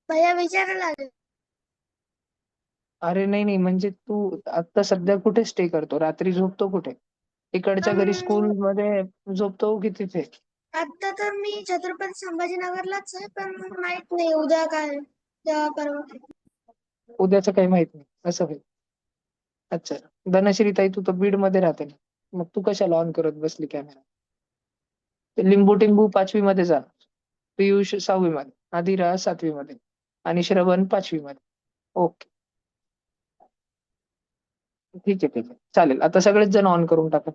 भैया विचारायला लागेल। अरे नाही नाही, म्हणजे तू आता सध्या कुठे स्टे करतो? रात्री झोपतो कुठे? इकडच्या घरी स्कूल अम, मध्ये झोपतो की तिथे? आता तर मी छत्रपती संभाजीनगरलाच आहे, पण माहित नाही उद्या काय, तेव्हा परवा काय. उद्याचं काही माहित नाही असं होईल. अच्छा, धनश्री ताई तू तर बीड मध्ये राहते ना, मग तू कशाला ऑन करत बसली कॅमेरा? लिंबू टिंबू 5वी मध्ये जा, पियुष 6वी मध्ये, आदिरा 7वी मध्ये आणि श्रवण 5वी मध्ये. ओके, ठीक आहे ठीक आहे, चालेल. आता सगळेच जण ऑन करून टाका.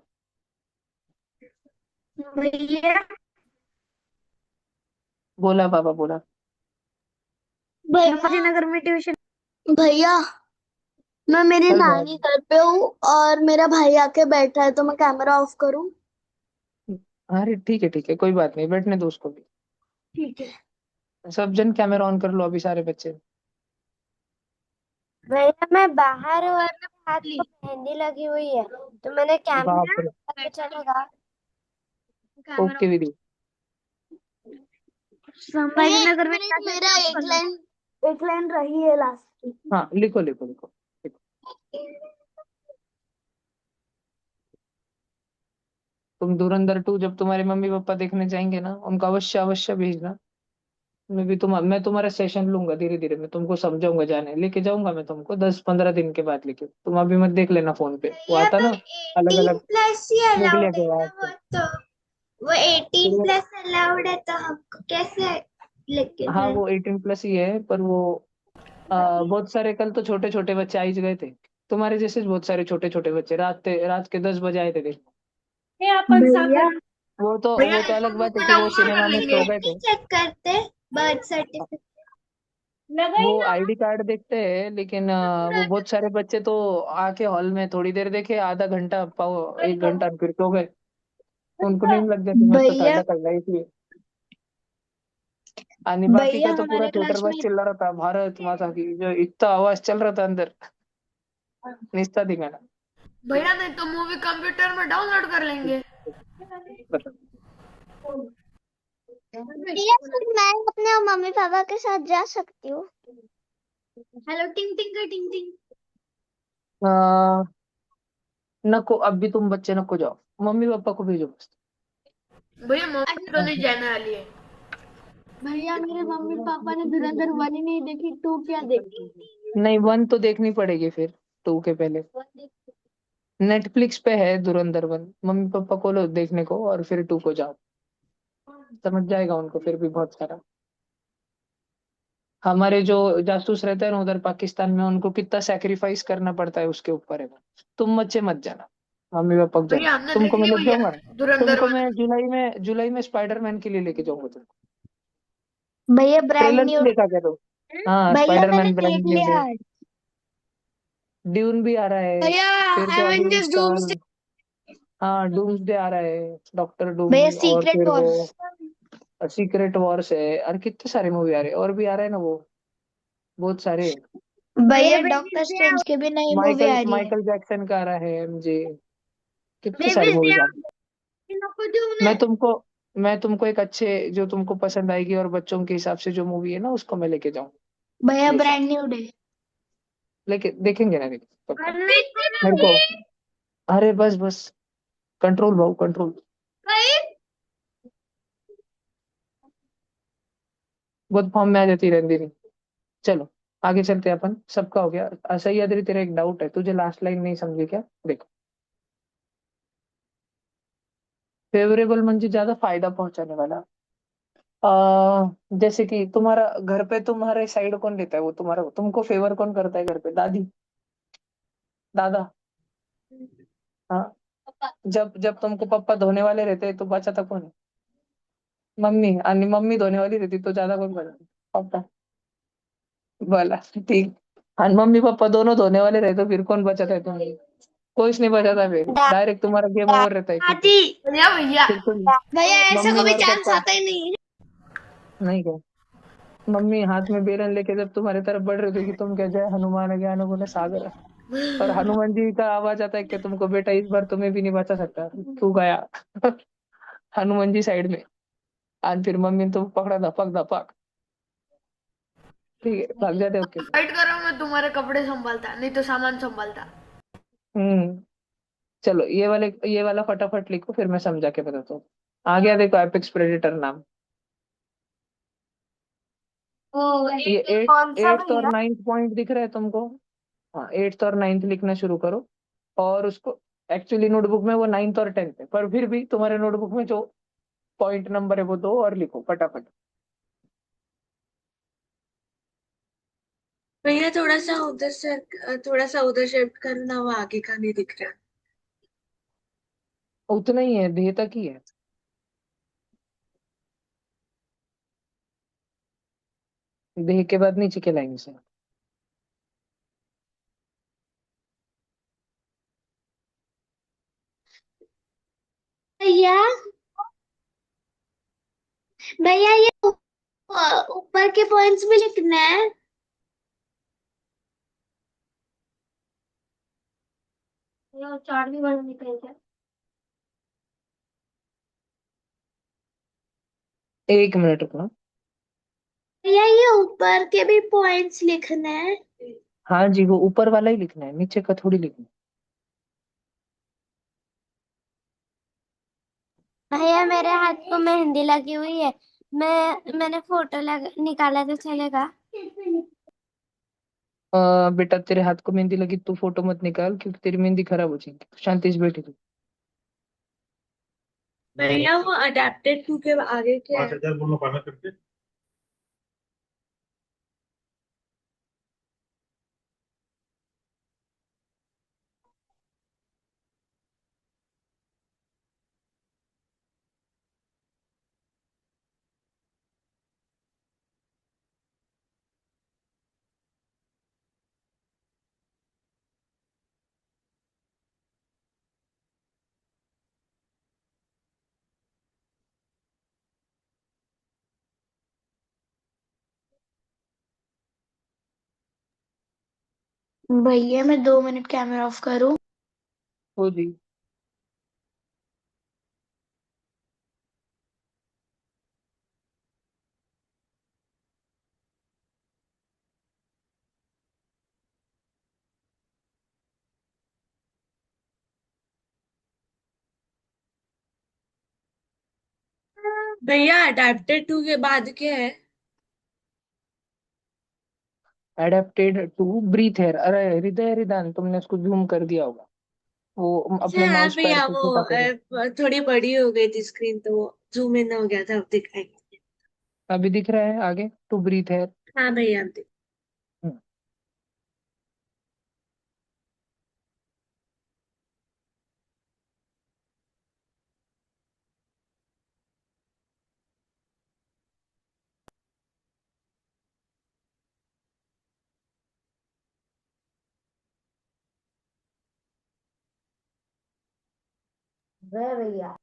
भैया बोला बाबा बोला. संभाजीनगर में ट्यूशन। भैया मैं मेरी चल रहा नानी घर पे हूँ और मेरा भाई आके बैठा है, तो मैं कैमरा ऑफ करूँ? है। अरे ठीक है, कोई बात नहीं, बैठने दो उसको भी। ठीक है सब जन कैमरा ऑन कर लो अभी, सारे बच्चे। भैया, मैं बाहर हूँ और मेरे हाथ को मेहंदी लगी हुई है, तो मैंने बाप कैमरा रे। पता चलेगा? ओके विधि। संभाजीनगर में मेरा एक लाइन रही है लास्ट की। हाँ लिखो लिखो लिखो लिखो। तुम धुरंधर 2 जब तुम्हारे मम्मी पापा देखने जाएंगे ना, उनको अवश्य अवश्य भेजना। मैं तुम्हारा सेशन लूंगा धीरे धीरे, मैं तुमको समझाऊंगा, जाने लेके जाऊंगा मैं तुमको 10-15 दिन के बाद लेके। तुम अभी मत देख लेना फोन पे, वो भैया आता तो ना अलग 18 अलग। प्लस ही देख लिया अलाउड है क्या ना, आपको? वो 18 प्लस अलाउड है, तो हमको कैसे लेके हाँ जाए? वो 18+ ही है, पर वो बहुत सारे कल तो छोटे छोटे बच्चे आई गए थे, तुम्हारे जैसे बहुत सारे छोटे छोटे बच्चे रात के 10 बजे आए थे देखो। हे आपण भैया साखर भैया वो तो अलग इसको बात है कि वो डाउनलोड कर सिनेमा में लेंगे। सो गए थे। चेक करते बर्थ सर्टिफिकेट। वो लगाई ना। आईडी कार्ड देखते हैं, लेकिन वो बहुत सारे बच्चे तो आके हॉल में थोड़ी देर देखे, आधा घंटा पाओ 1 घंटा, फिर सो गए। उनको नींद लग जाती मस्त भैया थंड थंड इसलिए। आणि बाकी का भैया तो पूरा हमारे थिएटर क्लास में बस चिल्ला रहा था, भारत माता की जो इतना आवाज चल रहा था अंदर, निस्ता दिखाना। भैया नहीं तो मूवी कंप्यूटर में डाउनलोड कर लेंगे। भैया फिर मैं अपने मम्मी पापा के साथ जा सकती हूँ? हेलो टिंग टिंग का टिंग टिंग। अं, नको, अभी तुम बच्चे नको जाओ, मम्मी पापा को भेजो बस। भैया मम्मी तो नहीं जाने वाली है। भैया मेरे मम्मी पापा ने धुरंधर 1 ही नहीं देखी, 2 क्या देखी? नहीं 1 तो देखनी पड़ेगी फिर, 2 के पहले। नेटफ्लिक्स पे है धुरंधर 1, मम्मी पापा को लो देखने को और फिर 2 को जाओ, समझ जाएगा उनको फिर भी बहुत सारा। हमारे जो जासूस रहते हैं ना उधर पाकिस्तान में, उनको कितना सेक्रीफाइस करना पड़ता है उसके ऊपर है। तुम बच्चे मत जाना, मम्मी पापा को भैया जाना, हमने तुमको देख मैं ली लेके भैया जाऊंगा। धुरंधर तुमको 1। मैं जुलाई में स्पाइडरमैन के लिए लेके जाऊंगा तुमको। भैया ब्रांड ट्रेलर न्यू। नहीं देखा क्या तुम? हाँ, भैया मैंने स्पाइडरमैन ब्रांड देख न्यू डे। लिया। ड्यून भी आ रहा है। भैया फिर से अभी एवेंजर्स डूम्सडे। कल, हाँ डूम्सडे आ रहा है, डॉक्टर भैया डूम, और सीक्रेट फिर वो वॉर्स। सीक्रेट वॉर्स है, और कितने सारे मूवी आ रहे हैं, और भी आ रहे हैं ना वो, बहुत सारे। भैया डॉक्टर स्ट्रेंज की भी नई मूवी माइकल आ रही है। माइकल जैक्सन का आ रहा है मुझे, कितने सारे बेबी मूवीज आ रहे इन लोग को जो हैं। मैं तुमको एक अच्छे, जो तुमको पसंद आएगी और बच्चों के हिसाब से जो मूवी है ना, उसको मैं लेके जाऊँ। भैया ये सब ब्रांड न्यू डे। लेके देखेंगे ना, देखेंगे पक्का। नहीं मेरे को, अरे बस बस, कंट्रोल भाऊ कंट्रोल। बहुत फॉर्म में आ जाती है रणदीप। चलो आगे चलते हैं अपन, सबका हो गया। सही तेरा एक डाउट है, तुझे लास्ट लाइन नहीं समझी क्या? देखो, फेवरेबल म्हणजे ज्यादा फायदा पहुंचाने वाला। जैसे कि तुम्हारा घर पे, तुम्हारे साइड कौन लेता है वो, तुम्हारा तुमको फेवर कौन करता है घर पे? दादी, दादा? हाँ, जब जब तुमको पापा धोने वाले रहते हैं तो बचाता कौन है? मम्मी, आणि मम्मी धोने वाली रहती तो ज्यादा कौन बचाता? पापा। बोला ठीक। आणि मम्मी पापा दोनों धोने वाले रहते तो फिर कौन बचाता है तुम्हें? कोई नहीं बचाता, फिर डायरेक्ट तुम्हारा गेम ओवर रहता है, क्योंकि दादी। भैया भैया फिर कोई, भैया ऐसा मम्मी कभी और चांस पापा आता ही नहीं। नहीं क्या? मम्मी हाथ में बेलन लेके जब तुम्हारे तरफ बढ़ रही थी कि तुम क्या, जय हनुमान ज्ञान गुण सागर, और हनुमान जी का आवाज आता है कि तुमको, बेटा इस बार तुम्हें भी नहीं बचा सकता, तू गया। हनुमान जी साइड में, आज फिर मम्मी ने तुम पकड़ा, धपक धपक, ठीक है, भाग जाते हो के। फाइट कर रहा हूँ मैं, तुम्हारे कपड़े संभालता नहीं तो सामान संभालता। हम्म। चलो ये वाला फटाफट लिखो, फिर मैं समझा के बताता हूँ। आ गया देखो, एपेक्स प्रेडेटर नाम। ये कौन सा एट्थ और भैया? नाइन्थ पॉइंट दिख रहा है तुमको? हाँ, एट्थ और नाइन्थ लिखना शुरू करो। और उसको, एक्चुअली नोटबुक में वो नाइन्थ और टेंथ है, पर फिर भी तुम्हारे नोटबुक में जो पॉइंट नंबर है वो दो, और लिखो फटाफट। भैया थोड़ा सा उधर शिफ्ट करना, वो आगे का नहीं दिख रहा। उतना ही है, देह तक ही है। देह के बाद नीचे के लाइन से। भैया भैया ये ऊपर के पॉइंट्स भी लिखना है। चार्ट भी बना निकल जाए। एक मिनट रुकना। भैया ये ऊपर के भी पॉइंट्स लिखना है। हाँ जी, वो ऊपर वाला ही लिखना है, नीचे का थोड़ी लिखना भैया मेरे हाथ को मेहंदी लगी हुई है। मैंने फोटो निकाला तो चलेगा? है। बेटा तेरे हाथ को मेहंदी लगी, तू फोटो मत निकाल, क्योंकि तेरी मेहंदी खराब हो जाएगी। शांति से बैठी तू। भैया वो अडेप्टेड 2 के आगे क्या है? 5,000 बोलो पाना करके। भैया मैं 2 मिनट कैमरा ऑफ करूं? हो जी। भैया अडेप्टेड 2 के बाद क्या है? एडेप्टेड टू ब्रीथ एयर, अरे हृदय रिदान, तुमने उसको जूम कर दिया होगा, वो अच्छा अपने हाँ माउस पैर भैया से वो छोटा करो। थोड़ी बड़ी हो गई थी स्क्रीन, तो वो जूम इन हो गया था, अब दिखाएंगे। अभी दिख रहा है आगे, टू ब्रीथ एयर। हाँ भैया अब भैया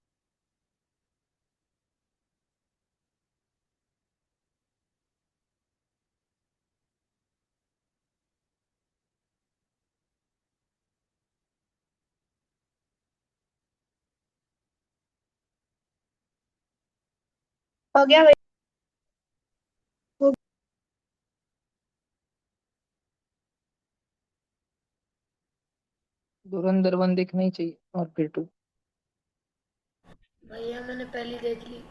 हो गया भैया। धुरंधर 1 देखना ही चाहिए और फिर 2। भैया मैंने पहली देख ली।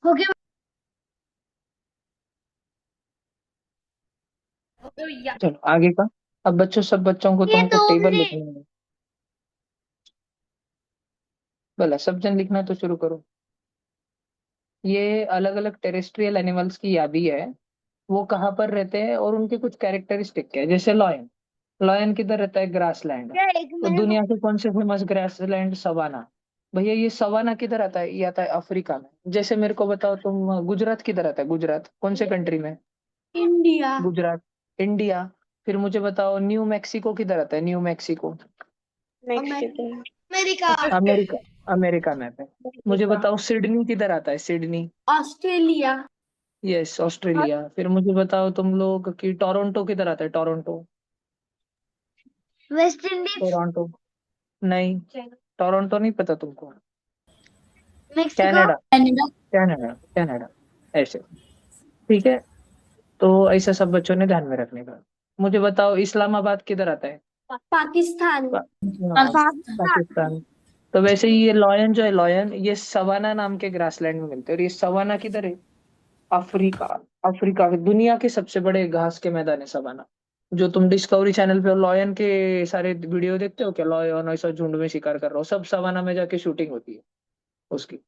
हो गया भैया। चलो आगे का। अब बच्चों, सब बच्चों को ये तुमको 2 टेबल मिनट। लिखना है। भला सब जन लिखना तो शुरू करो। ये अलग अलग टेरेस्ट्रियल एनिमल्स की यादी है। वो कहाँ पर रहते हैं और उनके कुछ कैरेक्टरिस्टिक है। जैसे लॉयन, लॉयन किधर रहता है? Grass land. क्या एक तो मिनट दुनिया के कौन से फेमस ग्रास लैंड? सवाना। भैया ये सवाना किधर आता है? ये आता है अफ्रीका में। जैसे मेरे को बताओ तुम, गुजरात किधर आता है? गुजरात कौन से कंट्री में? इंडिया। गुजरात, इंडिया। फिर मुझे बताओ न्यू मैक्सिको किधर आता है? New Mexico Mexico. America. America, America में है। मुझे बताओ सिडनी किधर आता है? Sydney, Australia. Yes Australia. फिर मुझे बताओ तुम लोग कि टोरंटो किधर आता है? Toronto, West Indies. टोरंटो नहीं, टोरंटो नहीं पता तुमको? Mexico. Canada, Canada. Canada, Canada, ऐसे। ठीक है, तो ऐसा सब बच्चों ने ध्यान में रखने का। मुझे बताओ इस्लामाबाद किधर आता है? पाकिस्तान। हाँ, पाकिस्तान। पाकिस्तान। तो वैसे ही ये लॉयन जो है, लॉयन ये सवाना नाम के ग्रासलैंड में मिलते हैं। और ये सवाना किधर है? अफ्रीका। अफ्रीका के दुनिया के सबसे बड़े घास के मैदान है सवाना। जो तुम डिस्कवरी चैनल पे लॉयन के सारे वीडियो देखते हो क्या? लॉयन ऐसा झुंड में शिकार कर रहा हो, सब सवाना में जाके शूटिंग होती है उसकी।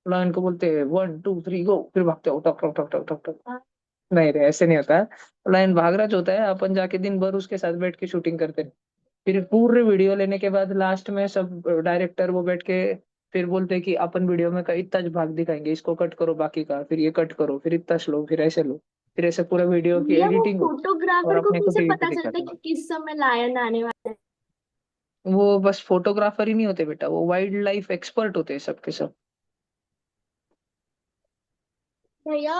लॉयन को बोलते हैं 1 2 3 गो, फिर भागते हो टक टक टक टक टक टक। नहीं रे, ऐसे नहीं होता है। लाइन भाग रहा जो होता है, अपन जाके दिन भर उसके साथ बैठ के शूटिंग करते हैं। फिर पूरे वीडियो लेने के बाद लास्ट में सब डायरेक्टर वो बैठ के फिर बोलते हैं कि अपन वीडियो में का इतना भाग दिखाएंगे, इसको कट करो बाकी का, फिर ये कट करो, फिर इतना स्लो, फिर ऐसे लो। फिर ऐसे पूरे वीडियो की भैया वो एडिटिंग होती है और फोटोग्राफर को अपने को कैसे टीवी पे पता चलता दिखाते है हैं। कि किस समय लायन आने वाला है? वो बस फोटोग्राफर ही नहीं होते बेटा, वो वाइल्ड लाइफ एक्सपर्ट होते हैं सबके सब। भैया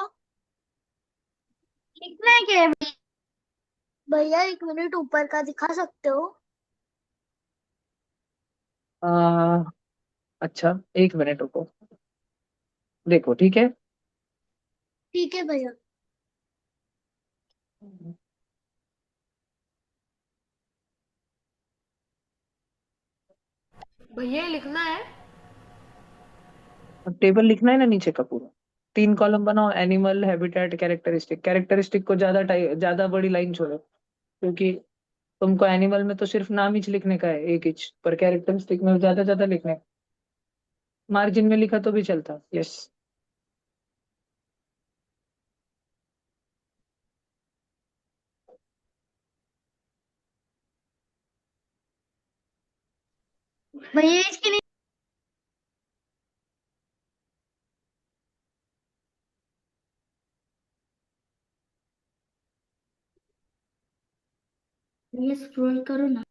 लिखना है क्या? भैया 1 मिनट ऊपर का दिखा सकते हो? आ, अच्छा 1 मिनट रुको, देखो ठीक है। ठीक है भैया। भैया लिखना है। अब टेबल लिखना है ना नीचे का पूरा। 3 कॉलम बनाओ, एनिमल, हैबिटेट, कैरेक्टरिस्टिक। कैरेक्टरिस्टिक को ज्यादा बड़ी लाइन छोड़ो, क्योंकि तुमको एनिमल में तो सिर्फ नाम ही लिखने का है, एक इंच पर। कैरेक्टरिस्टिक में ज्यादा ज्यादा लिखने का। मार्जिन में लिखा तो भी चलता, यस। भैया इसके लिए ये स्क्रॉल करो ना।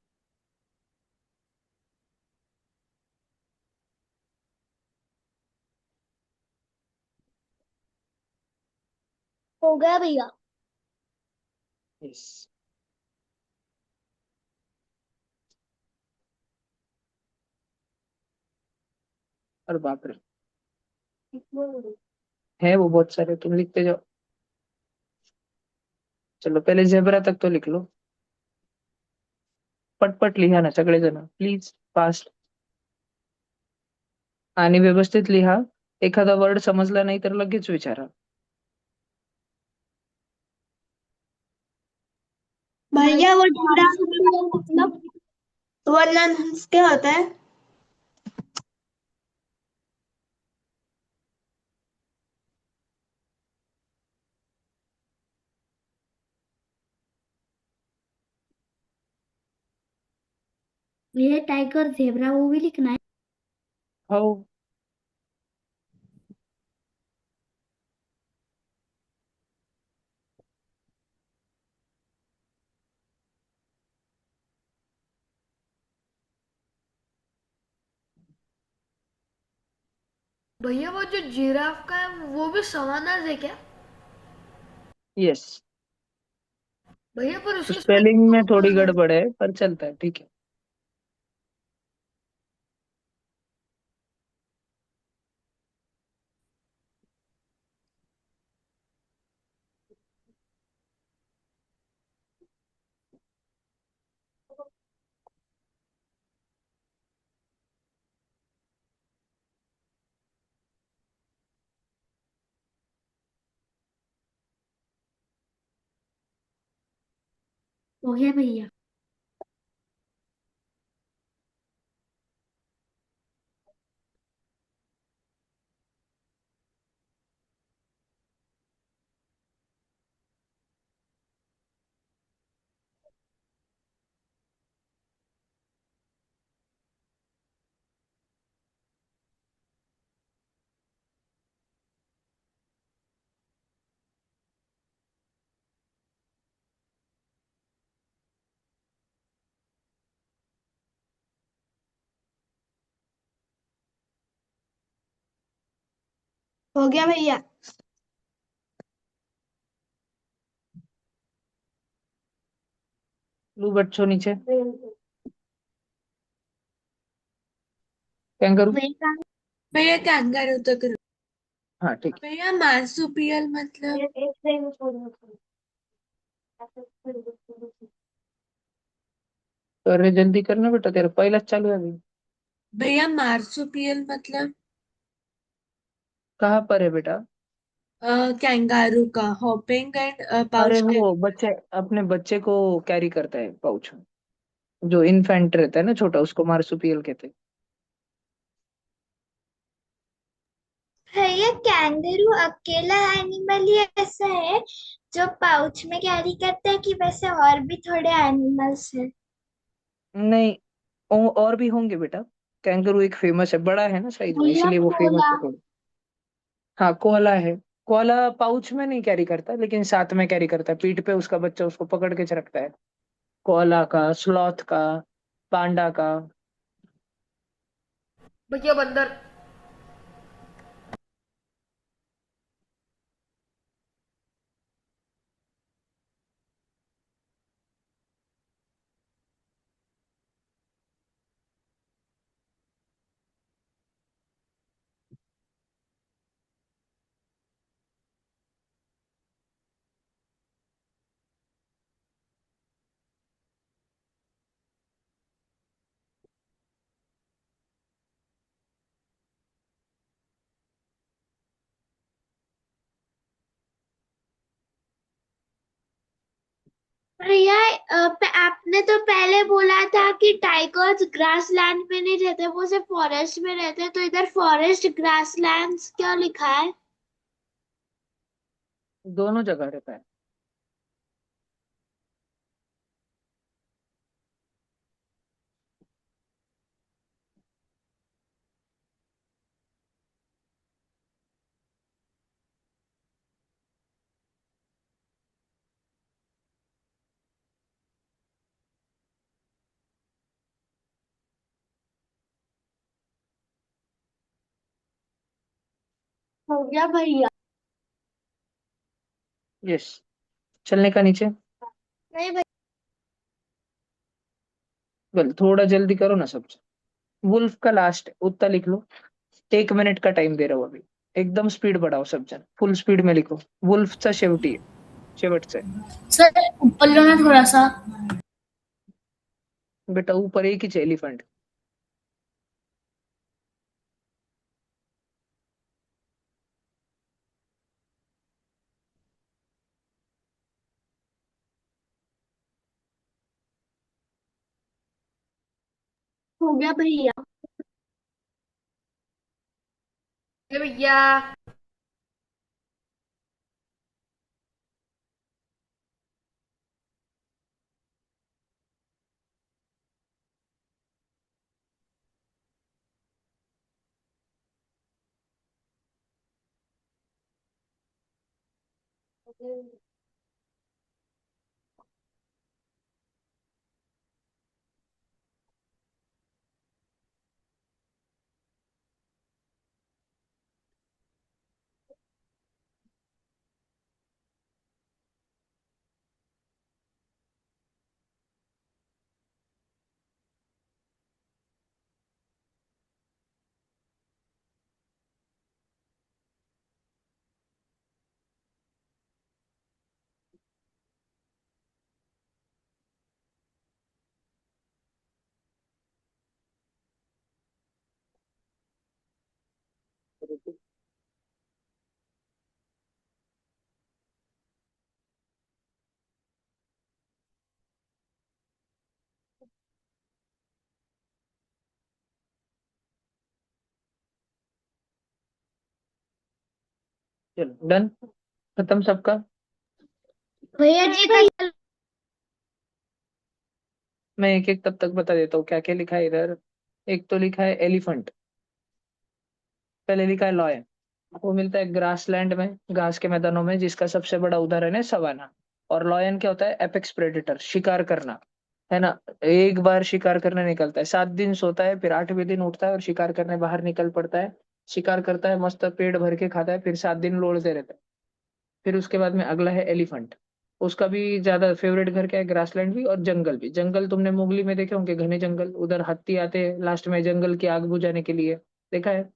हो गया भैया। यस। और बाप रे, है वो बहुत सारे, तुम लिखते जाओ। चलो पहले जेबरा तक तो लिख लो। पट पट लिहा ना सगळे जण, प्लीज फास्ट। आणि व्यवस्थित लिहा। एखादा वर्ड समजला नाही तर लगेच विचारा. भैया वो जिराफ मतलब वर्णन क्या होता है? ये टाइगर जेब्रा वो भी लिखना है। हो. भैया वो जो जिराफ का है वो भी समानर्स है क्या? यस. भैया पर उसकी स्पेलिंग में थोड़ी spelling गड़बड़ है पर चलता है, ठीक है. हो गया भैया। हो गया भैया। लू बच्चों नीचे. कैंगरू. भैया कैंगारू तक रुक। हाँ ठीक है. भैया मार्सुपियल मतलब? तो अरे जल्दी करना बेटा, तेरा पहिलाच चालू है अभी. भैया मार्सुपियल मतलब? कहाँ पर है बेटा? कैंगारू का हॉपिंग एंड अरे पाउच। वो बच्चे अपने बच्चे को कैरी करता है पाउच में. जो इन्फेंट रहता है ना छोटा, उसको मार्सुपियल कहते हैं. भैया कैंगरू अकेला एनिमल ही ऐसा है जो पाउच में कैरी करता है कि वैसे और भी थोड़े एनिमल्स हैं? नहीं, और भी होंगे बेटा. कैंगरू एक फेमस है, बड़ा है ना साइज में, भैया इसलिए वो फेमस कोला। है थोड़ा. हाँ कोला है. कोला पाउच में नहीं कैरी करता, लेकिन साथ में कैरी करता है, पीठ पे उसका बच्चा उसको पकड़ के रखता है. कोला का, स्लॉथ का, पांडा का. भैया बंदर। भैया आपने तो पहले बोला था कि टाइगर्स ग्रासलैंड में नहीं रहते, वो सिर्फ फॉरेस्ट में रहते हैं, तो इधर फॉरेस्ट ग्रासलैंड्स क्यों लिखा है? दोनों जगह रहता है. हो गया भैया। यस. चलने का नीचे. नहीं भैया। बोल थोड़ा जल्दी करो ना सब. वुल्फ का लास्ट है, उतना लिख लो. 1 मिनट का टाइम दे रहा हूँ अभी. एकदम स्पीड बढ़ाओ सब जन, फुल स्पीड में लिखो. वुल्फचा शेवटी आहे, शेवटचा आहे. सर ऊपर लो ना थोड़ा सा। बेटा ऊपर एक ही है, एलिफेंट. हो गया भैया। ये भैया। चलो डन, खत्म सबका। भैया जी कल मैं एक एक तब तक बता देता हूँ क्या क्या लिखा है इधर। एक तो लिखा है एलिफेंट, पहले लिखा है लॉयन। वो मिलता है ग्रासलैंड में, घास के मैदानों में, जिसका सबसे बड़ा उदाहरण है सवाना। और लॉयन क्या होता है? एपेक्स प्रेडेटर, शिकार करना, है ना। एक बार शिकार करने निकलता है, 7 दिन सोता है, फिर 8वें दिन उठता है और शिकार करने बाहर निकल पड़ता है। शिकार करता है, मस्त पेट भर के खाता है, फिर 7 दिन लोड़ते रहता है। फिर उसके बाद में अगला है एलिफेंट। उसका भी ज्यादा फेवरेट घर क्या है? ग्रासलैंड भी और जंगल भी। जंगल तुमने मोगली में देखे होंगे, घने जंगल, उधर हाथी आते हैं लास्ट में जंगल की आग बुझाने के लिए, देखा है।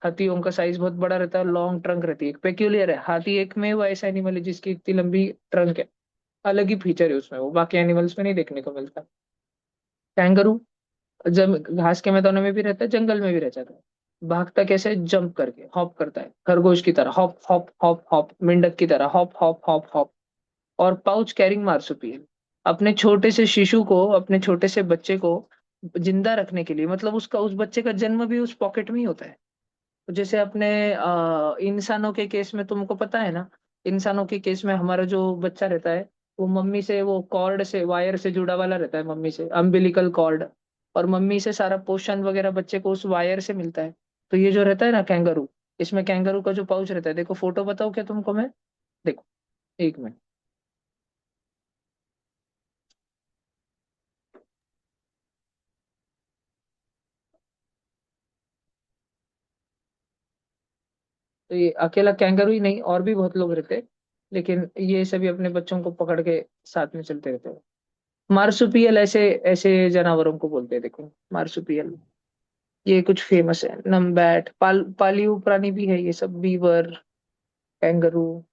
हाथियों का साइज बहुत बड़ा रहता है, लॉन्ग ट्रंक रहती है, एक पेक्यूलियर है हाथी, एक में वो ऐसा एनिमल है जिसकी इतनी लंबी ट्रंक है। अलग ही फीचर है उसमें, वो बाकी एनिमल्स में नहीं देखने को मिलता। कैंगरू जब घास के मैदानों में भी रहता है, जंगल में भी रह जाता है। भागता कैसे? जंप करके, हॉप करता है, खरगोश की तरह हॉप हॉप हॉप हॉप, मेंढक की तरह हॉप हॉप हॉप हॉप। और पाउच कैरिंग मार्सुपियल, अपने छोटे से शिशु को, अपने छोटे से बच्चे को जिंदा रखने के लिए, मतलब उसका, उस बच्चे का जन्म भी उस पॉकेट में ही होता है। तो जैसे अपने इंसानों के केस में तुमको पता है ना, इंसानों के केस में हमारा जो बच्चा रहता है, वो मम्मी से, वो कॉर्ड से, वायर से जुड़ा वाला रहता है, मम्मी से, अम्बिलिकल कॉर्ड। और मम्मी से सारा पोषण वगैरह बच्चे को उस वायर से मिलता है। तो ये जो रहता है ना कैंगरू, इसमें कैंगरू का जो पाउच रहता है, देखो फोटो बताओ क्या तुमको मैं? देखो, 1 मिनट। तो ये अकेला कैंगरू ही नहीं, और भी बहुत लोग रहते हैं, लेकिन ये सभी अपने बच्चों को पकड़ के साथ में चलते रहते हैं। मार्सुपियल ऐसे ऐसे जानवरों को बोलते हैं, देखो मार्सुपियल। ये कुछ फेमस है, नमबैट, पालिव प्राणी भी है ये सब, बीवर, कैंगरू।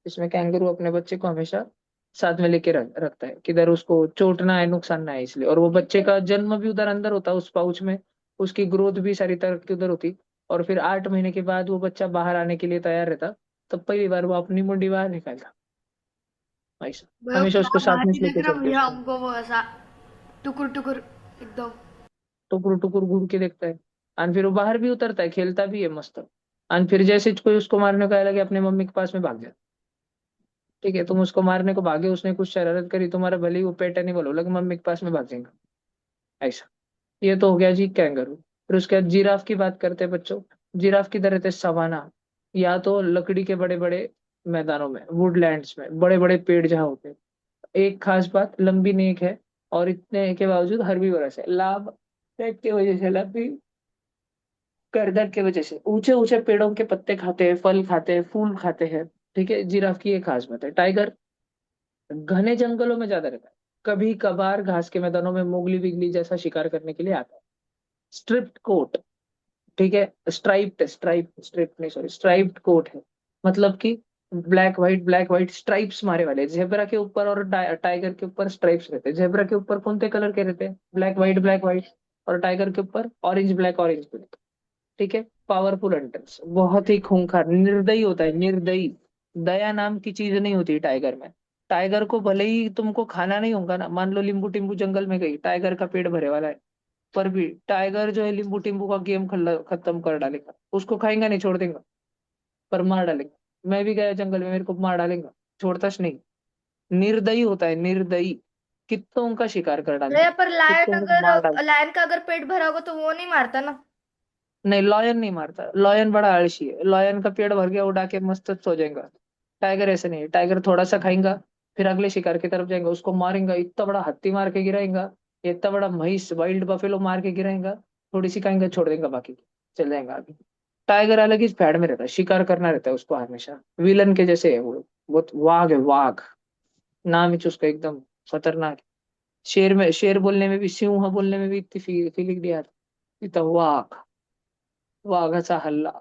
इसमें कैंगरू अपने बच्चे को हमेशा साथ में लेके रखता है, किधर उसको चोट ना आए, नुकसान ना आए इसलिए। और वो बच्चे का जन्म भी उधर अंदर होता है उस पाउच में, उसकी ग्रोथ भी सारी तरह की उधर होती। और फिर 8 महीने के बाद वो बच्चा बाहर आने के लिए तैयार रहता, तब पहली बार वो अपनी मुंडी बाहर निकालता, ऐसा। वो हमेशा क्या उसको साथ बात में ही लेके लग रहा चलते भैया उसको। हमको, वो ऐसा टुकुर टुकुर एकदम। टुकुर टुकुर घूर के देखता है। और फिर वो बाहर भी उतरता है, खेलता भी है मस्त। और फिर जैसे कोई उसको मारने को आया लगे, अपने मम्मी के पास में भाग जाए। ठीक है, तुम उसको मारने को भागे, उसने कुछ शरारत करी, तुम्हारा भले ही वो पेट एनिमल हो, लेकिन मम्मी के पास में भाग जाएगा, ऐसा। ये तो हो गया जी कैंगरू। फिर उसके बाद जिराफ की बात करते हैं बच्चों। जिराफ किधर रहते हैं? सवाना, या तो लकड़ी के बड़े बड़े मैदानों में, वुडलैंड्स में, बड़े बड़े पेड़ जहाँ होते हैं। एक खास बात, लंबी नेक है, और इतने के बावजूद हर्बीवरस है। लाभ पेट की वजह से लंबी, गर्दन की वजह से ऊंचे ऊंचे पेड़ों के पत्ते खाते हैं, फल खाते हैं, फूल खाते हैं। ठीक है, जिराफ की ये खास बात है। टाइगर घने जंगलों में ज्यादा रहता है, कभी कभार घास के मैदानों में मोगली बिगली जैसा शिकार करने के लिए आता है। स्ट्रिप्ड कोट, ठीक है, स्ट्राइप्ड नहीं, सॉरी, स्ट्राइप्ड कोट है। मतलब कि ब्लैक व्हाइट स्ट्राइप्स मारे वाले। जेब्रा के ऊपर और टाइगर के ऊपर स्ट्राइप्स रहते हैं। जेब्रा के ऊपर कौन से कलर के रहते हैं? Black white. और टाइगर के ऊपर ऑरेंज ब्लैक। ठीक है। पावरफुल हंटर्स, बहुत ही खूंखार, निर्दयी होता है, निर्दयी। दया नाम की चीज नहीं होती टाइगर में। टाइगर को भले ही तुमको खाना नहीं होगा ना, मान लो लींबू टीम्बू जंगल में गई, टाइगर का पेट भरे वाला है, पर भी टाइगर जो है लींबू टीम्बू का गेम खत्म कर डालेगा, उसको खाएंगा नहीं, छोड़ देगा, पर मार डालेगा। मैं भी गया जंगल में, मेरे को मार डालेगा, छोड़ताश नहीं। निर्दयी होता है, निर्दयी। कितनों का शिकार कर डालता भैया है, पर लायन कितनों को मार अगर डालता लायन का अगर पेट भरा होगा तो वो नहीं मारता ना। है। नहीं, लॉयन नहीं मारता, लॉयन बड़ा आलसी है, लॉयन का पेट भर गया उड़ा के मस्त सो जाएगा। टाइगर ऐसे नहीं है, टाइगर थोड़ा सा खाएगा, फिर अगले शिकार की तरफ जाएगा, उसको मारेगा, इतना बड़ा हाथी मार के गिराएगा, इतना बड़ा महिष वाइल्ड बफेलो मार के गिराएगा, थोड़ी सी खाएंगा, छोड़ देगा, बाकी चल जाएगा आगे। टाइगर अलग ही फैड में रहता है, शिकार करना रहता है उसको हमेशा, विलन के जैसे है वो। बहुत वाघ है, वाघ। नाम ही उसका एकदम खतरनाक है। शेर में, शेर बोलने में भी, सिंह बोलने में भी इतनी फीलिंग नहीं आती, इतना वाघ, वाघाचा हल्ला।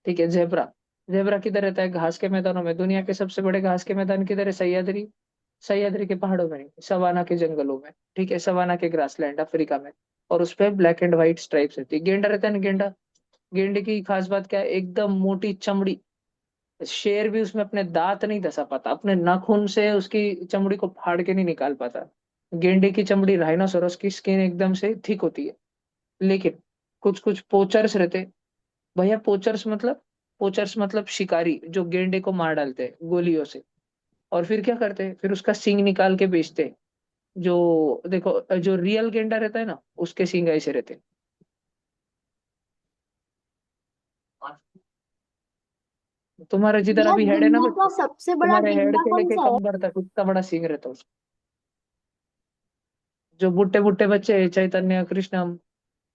ठीक है, जेब्रा। जेब्रा किधर रहता है? घास के मैदानों में। दुनिया के सबसे बड़े घास के मैदान किधर है? सह्याद्री। सह्याद्री के पहाड़ों में नहीं, सवाना के जंगलों में। ठीक है, सवाना के ग्रासलैंड अफ्रीका में। और उस पे ब्लैक एंड व्हाइट स्ट्राइप्स रहती है। गेंडा रहता है ना, गेंडा। गेंडे की खास बात क्या है? एकदम मोटी चमड़ी। शेर भी उसमें अपने दांत नहीं दसा पाता, अपने नाखून से उसकी चमड़ी को फाड़ के नहीं निकाल पाता। गेंडे की चमड़ी, राइनोसोरस की स्किन एकदम से थिक होती है। लेकिन कुछ कुछ पोचर्स रहते। भैया पोचर्स मतलब शिकारी जो गेंडे को मार डालते हैं गोलियों से। और फिर क्या करते हैं? फिर उसका सींग निकाल के बेचते हैं। जो देखो, जो रियल गेंडा रहता है ना, उसके सींग ऐसे रहते हैं। तुम्हारा जिधर भैया अभी हेड है ना दुनिया का बच्चे, सबसे बड़ा तुम्हारे हेड गेंडा से कौन लेके सा है? कमर तक उतना बड़ा सींग रहता है उसका। जो बुट्टे बुट्टे बच्चे हैं, चैतन्य कृष्णम,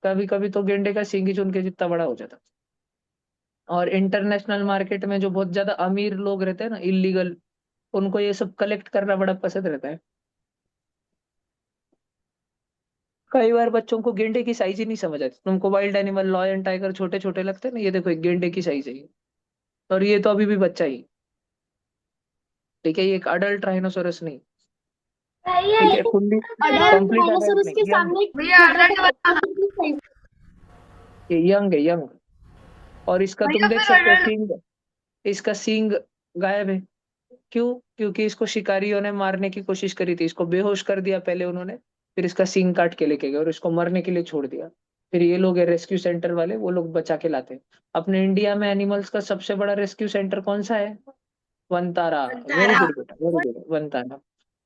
कभी कभी तो गेंडे का सींग ही उनके जितना बड़ा हो जाता। और इंटरनेशनल मार्केट में जो बहुत ज्यादा अमीर लोग रहते हैं ना, इलीगल, उनको ये सब कलेक्ट करना बड़ा पसंद रहता है। कई बार बच्चों को गेंडे की साइज ही नहीं समझ आती। तुमको वाइल्ड एनिमल लॉयन टाइगर छोटे छोटे लगते हैं ना, ये देखो एक गेंडे की साइज है ये। और ये तो अभी भी बच्चा ही। ठीक है, ये एक अडल्ट राइनोसोरस नहीं। भैया ठीक ये है, fully adult complete adult dinosaurs के नहीं, यंग। सामने भैया छोटे अडल्ट छोटे बताना। बच्चों की साइज। ये यंग है, यंग। और इसका तुम भैया देख फिर सकते हो अडल्ट। सींग, इसका सींग गायब है। क्यों? क्योंकि इसको शिकारियों ने मारने की कोशिश करी थी, इसको बेहोश कर दिया पहले उन्होंने, फिर इसका सींग काट के लेके गए और इसको मरने के लिए छोड़ दिया। फिर ये लोग है रेस्क्यू सेंटर वाले, वो लोग बचा के लाते हैं। अपने इंडिया में एनिमल्स का सबसे बड़ा रेस्क्यू सेंटर कौन सा है? वनतारा। वेरी तारा। गुड बेटा, वेरी गुड, वनतारा।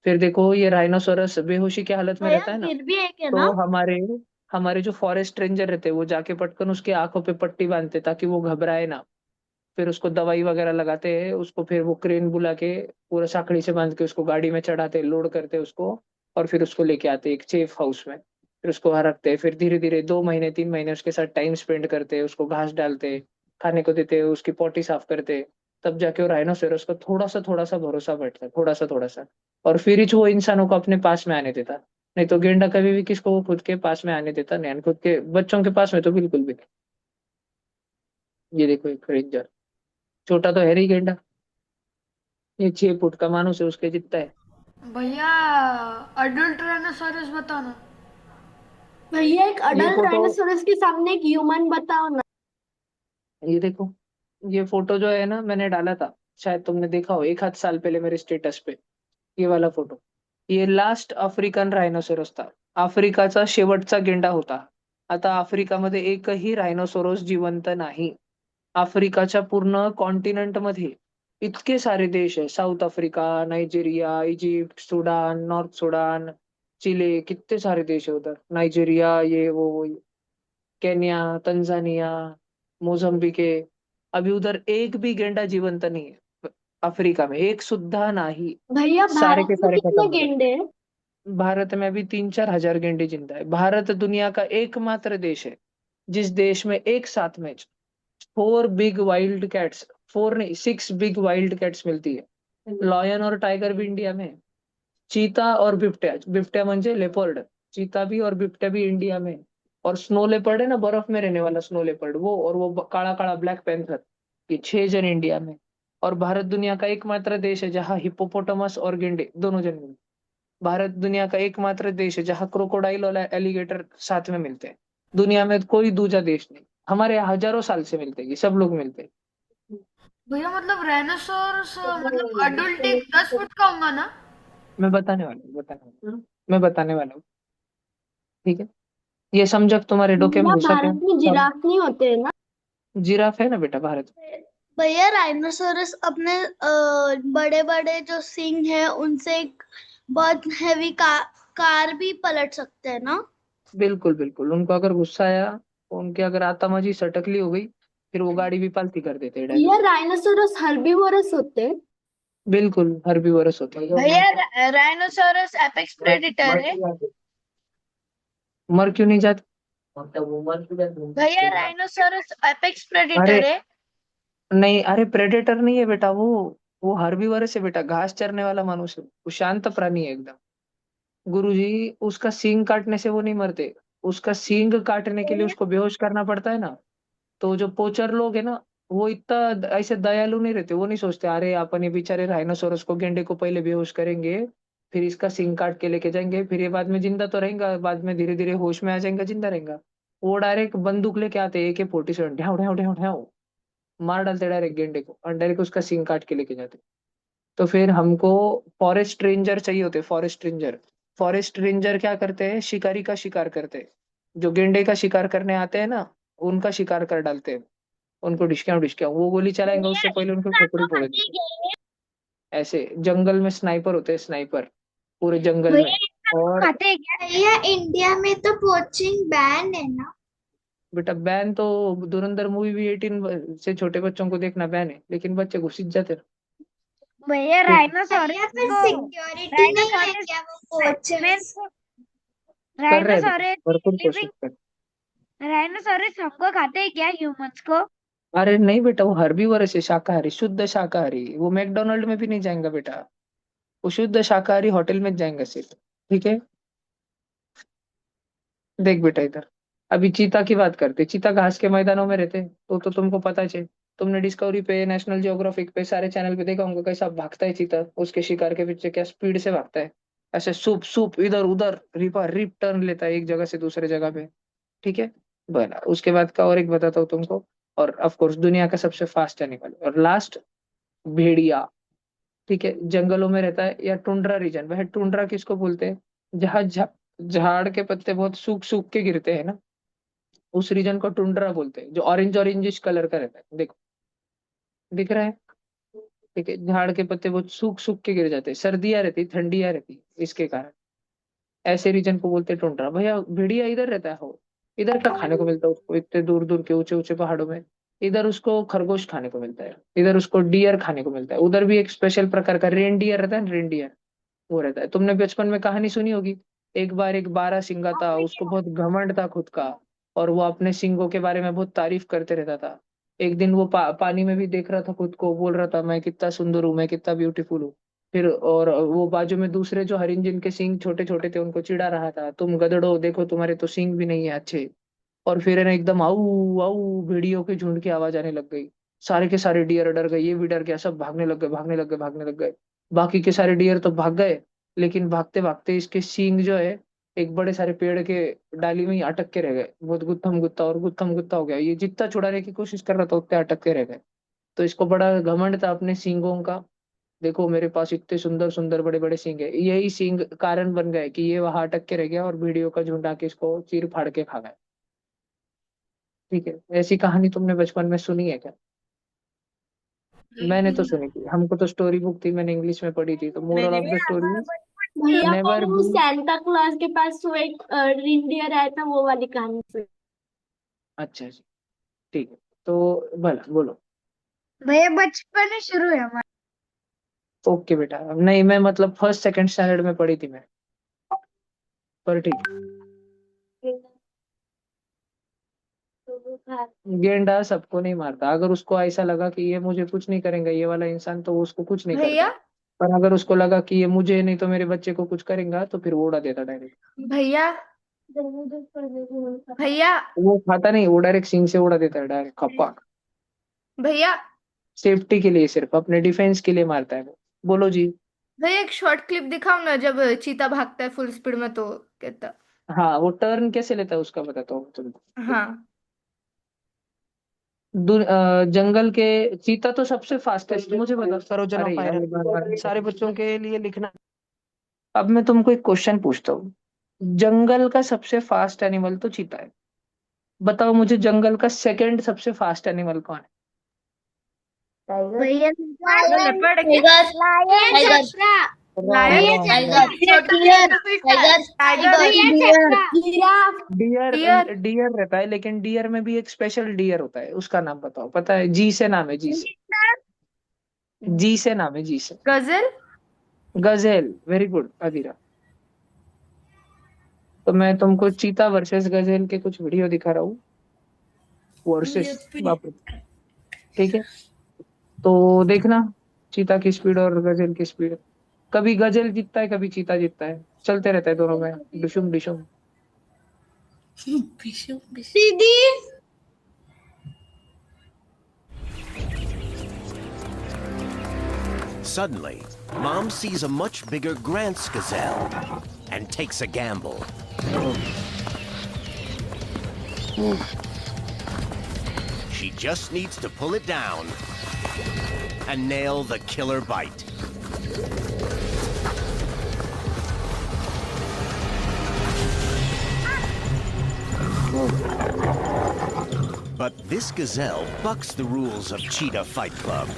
फिर देखो, ये राइनोसोरस बेहोशी की हालत में भैया रहता है ना, फिर भी एक है ना? तो हमारे हमारे जो फॉरेस्ट रेंजर रहते हैं, वो जाके पटकन उसकी आंखों पे पट्टी बांधते ताकि वो घबराए ना। फिर उसको दवाई वगैरह लगाते हैं उसको, फिर वो क्रेन बुला के पूरा साखड़ी से बांध के उसको गाड़ी में चढ़ाते, लोड करते उसको। और फिर उसको लेके आते एक सेफ हाउस में। फिर उसको वहां रखते हैं, फिर धीरे धीरे 2 महीने 3 महीने उसके साथ टाइम स्पेंड करते हैं, उसको घास डालते, खाने को देते, उसकी पोटी साफ करते। तब जाके वो राइनोसेरस को थोड़ा सा भरोसा बैठता है, थोड़ा सा। और फिर ही वो इंसानों को अपने पास में आने देता। नहीं तो गेंडा कभी भी किसको वो खुद के पास में आने देता नहीं, खुद के बच्चों के पास में तो बिल्कुल भी नहीं। ये देखो एक रेंजर, छोटा तो है ही गेंडा, ये 6 फुट का मानुस है, उसके जितना है। भैया अडल्ट राइनोसोरस बताओ ना। भैया एक ये अडल्ट फोटो, डायनासोरस के सामने एक ह्यूमन बताओ ना। ये देखो, ये फोटो जो है ना, मैंने डाला था, शायद तुमने देखा हो 1 आध साल पहले मेरे स्टेटस पे। ये वाला फोटो, ये लास्ट आफ्रिकन रायनोसोरस था, आफ्रिकाचा शेवटचा गेंडा होता। आता आफ्रिकामध्ये एकही रायनोसोरस जिवंत नाही। आफ्रिकाच्या पूर्ण कॉन्टिनेंट मध्ये इतके सारे देश आहे, South Africa, Nigeria, Egypt, Sudan, north Sudan, Chile, कितने सारे देश है उधर, नाइजीरिया, ये वो, केन्या, तंजानिया, मोजम्बिक है। अभी उधर एक भी गेंडा जीवंत नहीं है, अफ्रीका में एक सुद्धा नहीं। भैया सारे भारत के में सारे खत्म कितने हो गए। गेंडे हैं? भारत में अभी 3-4 हजार गेंडे जिंदा है। भारत दुनिया का एकमात्र देश है जिस देश में एक साथ में 4 बिग वाइल्ड कैट्स, 4 नहीं 6 बिग वाइल्ड कैट्स मिलती है। लॉयन और टाइगर भी इंडिया में है। चीता और बिबट्या, बिबट्या म्हणजे लेपर्ड, चीता भी और बिबट्या भी इंडिया में है। और स्नो लेपर्ड है ना, बर्फ में रहने वाला स्नो लेपर्ड, वो और वो काला काला ब्लैक पैंथर, ये 6 जन इंडिया में। और भारत दुनिया का एकमात्र देश है जहाँ हिपोपोटामस और गेंडे दोनों जन मिलते हैं। भारत दुनिया का एकमात्र देश है जहाँ क्रोकोडाइल और एलिगेटर साथ में मिलते हैं। दुनिया में कोई दूसरा देश नहीं। हमारे यहाँ हजारों साल से मिलते हैं, ये सब लोग मिलते हैं। भैया मतलब राइनोसोरस मतलब अडल्ट एक 10 फुट का होगा ना। मैं बताने वाला हूँ, मैं बताने वाला हूँ। ठीक है, ये समझक तुम्हारे डोके में भैया घुसा क्या? भारत में जिराफ नहीं होते हैं ना? जिराफ है ना बेटा भारत में। भैया राइनोसोरस अपने बड़े बड़े जो सींग है उनसे एक बहुत हैवी कार भी पलट सकते हैं ना? बिल्कुल बिल्कुल, उनको अगर गुस्सा आया, उनके अगर आत्माजी सटकली हो गई, फिर वो गाड़ी भी पालती कर देते हैं भैया डायरेक्ट। राइनोसोरस हर्बीवोरस होते हैं? बिल्कुल हर्बीवोरस होता है। भैया राइनोसोरस एपेक्स प्रेडिटर है। मर क्यों नहीं जाते? भैया राइनोसोरस एपेक्स अरे प्रेडिटर है। नहीं, अरे प्रेडेटर नहीं है बेटा वो हर्बीवोरस है बेटा, घास चरने वाला मनुष्य, वो शांत प्राणी है एकदम। गुरुजी, उसका सींग काटने से वो नहीं मरते, उसका सींग काटने के लिए उसको बेहोश करना पड़ता है ना। तो जो पोचर लोग है ना, वो इतना ऐसे दयालु नहीं रहते, वो नहीं सोचते अरे अपन ये बेचारे राइनोसोरस को, गेंडे को पहले बेहोश करेंगे, फिर इसका सींग काट के लेके जाएंगे, फिर ये बाद में जिंदा तो रहेगा, बाद में धीरे धीरे होश में आ जाएगा, जिंदा रहेगा। वो डायरेक्ट बंदूक लेके आते, AK-47, ढ्याव ढ्याव ढ्याव ढ्याव, मार डालते डायरेक्ट गेंडे को, और डायरेक्ट उसका सींग काट के लेके जाते। तो फिर हमको फॉरेस्ट रेंजर चाहिए होते, फॉरेस्ट रेंजर। फॉरेस्ट रेंजर क्या करते हैं? शिकारी का शिकार करते हैं। जो गेंडे का शिकार करने आते हैं ना, उनका शिकार कर डालते हैं, उनको डिशक्याओ डिशक्याओ, वो गोली चलाएंगे उससे पहले उनको खोपड़ी फोड़ देते हैं। ऐसे जंगल में स्नाइपर होते हैं, स्नाइपर, पूरे जंगल में। और खाते हैं क्या? भैया इंडिया में तो पोचिंग बैन है ना? बेटा बैन तो, धुरंधर मूवी भी 18 से छोटे बच्चों को देखना बैन है, लेकिन बच्चे घुस ही जाते हैं। भैया ठीक। राइनोसोरस फिर सिक्योरिटी नहीं है क्या वो पोचर्स? कर रहे हैं बेटा, राइनोसोरस भरपूर कोशिश लिविंग कर। राइनोसोरस सबको खाते हैं क्या, ह्यूमंस को? अरे नहीं बेटा, वो हर्बीवोरस है, शाकाहारी, शुद्ध शाकाहारी, वो मैकडोनल्ड में भी नहीं जाएगा बेटा, वो शुद्ध शाकाहारी होटल में जाएंगे सिर्फ। ठीक है, देख बेटा इधर, अभी चीता की बात करते, चीता घास के मैदानों में रहते हैं, तो तुमको पता है। तुमने डिस्कवरी पे, नेशनल जियोग्राफिक पे, सारे चैनल पे देखा होगा कैसा भागता है चीता, उसके शिकार के पीछे क्या स्पीड से भागता है, ऐसे सूप सूप इधर उधर, रिपा रिप टर्न लेता है एक जगह से दूसरे जगह पे। ठीक है, बोला उसके बाद का और एक बताता हूँ तुमको। और ऑफ कोर्स दुनिया का सबसे फास्ट एनिमल, और लास्ट, भेड़िया। ठीक है, जंगलों में रहता है, या टुंड्रा रीजन। वह टुंड्रा किसको बोलते हैं? जहाँ झाड़ के पत्ते बहुत सूख सूख के गिरते हैं ना, उस रीजन को टुंड्रा बोलते हैं, जो ऑरेंज ऑरेंजिश कलर का रहता है, देखो, दिख रहा है? ठीक है, झाड़ के पत्ते बहुत सूख सूख के गिर जाते हैं, सर्दियां रहती, ठंडियां रहती, इसके कारण ऐसे रीजन को बोलते हैं टुंड्रा। भैया भेड़िया इधर रहता है, हो इधर क्या खाने को मिलता है उसको, इतने दूर दूर के ऊंचे ऊंचे पहाड़ों में? इधर उसको खरगोश खाने को मिलता है, इधर उसको डियर खाने को मिलता है, उधर भी एक स्पेशल प्रकार का रेनडियर रहता है, रेनडियर वो रहता है। तुमने बचपन में कहानी सुनी होगी, एक बार एक बारहसिंगा था, उसको बहुत घमंड था खुद का, और वो अपने सिंगों के बारे में बहुत तारीफ करते रहता था। एक दिन वो पानी में भी देख रहा था खुद को, बोल रहा था मैं कितना सुंदर हूँ, मैं कितना ब्यूटीफुल हूँ। फिर और वो बाजू में दूसरे जो हरिन, जिनके सींग छोटे छोटे थे, उनको चिढ़ा रहा था, तुम गधड़ो, देखो तुम्हारे तो सींग भी नहीं है अच्छे। और फिर है ना एकदम आऊ आऊ भेड़ियों के झुंड की आवाज आने लग गई, सारे के सारे डियर डर गए, ये भी डर गया, सब भागने लग गए, भागने लग गए, भागने लग गए। बाकी के सारे डियर तो भाग गए, लेकिन भागते भागते इसके सींग जो है, एक बड़े सारे पेड़ के डाली में ही अटक के रह गए, बहुत गुत्थम गुत्ता और गुत्थम गुत्ता हो गया, ये जितना छुड़ाने की कोशिश कर रहा था उतने अटक के रह गए। तो इसको बड़ा घमंड था अपने सींगों का, देखो मेरे पास इतने सुंदर सुंदर बड़े बड़े सींग है, यही सींग कारण बन गए कि ये वहां अटक के रह गया, और भेड़ियों का झुंड आके इसको चीर फाड़ के खा गया। ठीक है, ऐसी कहानी तुमने बचपन में सुनी है क्या? मैंने तो सुनी थी, हमको तो स्टोरी बुक थी, मैंने इंग्लिश में पढ़ी थी, तो मोरल ऑफ द स्टोरी, भैया नेवर मैंने वो बी। सैंटा क्लॉज के पास वो एक रिंडियर आया था, वो वाली कहानी सुनी। अच्छा जी, ठीक है, तो भला बोलो। भैया बचपन में शुरू है हमारा। ओके बेटा, नहीं मैं मतलब फर्स्ट सेकंड स्टैंडर्ड में पढ़ी थी मैं, पर ठीक। गेंडा सबको नहीं मारता, अगर उसको ऐसा लगा कि ये मुझे कुछ नहीं करेंगे ये वाला इंसान, तो वो उसको कुछ नहीं करता। भैया पर अगर उसको लगा कि ये मुझे नहीं तो मेरे बच्चे को कुछ करेगा, तो फिर वो उड़ा देता डायरेक्ट। भैया भैया वो खाता नहीं, वो डायरेक्ट सिंग से उड़ा देता है, डायरेक्ट खपाक। भैया सेफ्टी के लिए, सिर्फ अपने डिफेंस के लिए मारता है वो। बोलो जी। भैया एक शॉर्ट क्लिप दिखाओ ना, जब चीता भागता है फुल स्पीड में तो कहता। हाँ, वो टर्न कैसे लेता है उसका बताता हूँ तुमको। हाँ जंगल के, चीता तो सबसे फास्टेस्ट, मुझे बता। सरोजन अरे ऑफ यार, आयरन। ये बार बार सारे बच्चों के लिए लिखना। अब मैं तुमको एक क्वेश्चन पूछता हूँ, जंगल का सबसे फास्ट एनिमल तो चीता है। बताओ मुझे जंगल का सेकंड सबसे फास्ट एनिमल कौन है? भैया लेपर्ड है क्या? Tiger lion, tiger tiger, deer deer, deer रहता है, लेकिन डियर में भी एक स्पेशल डियर होता है, उसका नाम बताओ। पता है? जी से नाम है, जी से। जी से नाम है, जी से। गजल। गजेल। वेरी गुड अधीरा। तो मैं तुमको चीता वर्सेस गजेल के कुछ वीडियो दिखा रहा हूँ। वर्सेस, बाप रे। ठीक है, तो देखना चीता की स्पीड और गजेल की स्पीड। कभी गजेल जीतता है, कभी चीता जीतता है, चलते रहता है दोनों में डिशुम डिशुम। दीदी Suddenly, Mom sees a much bigger Grant's gazelle and takes a gamble. She just needs to pull it down and nail the killer bite. But this gazelle bucks the rules of Cheetah Fight Club.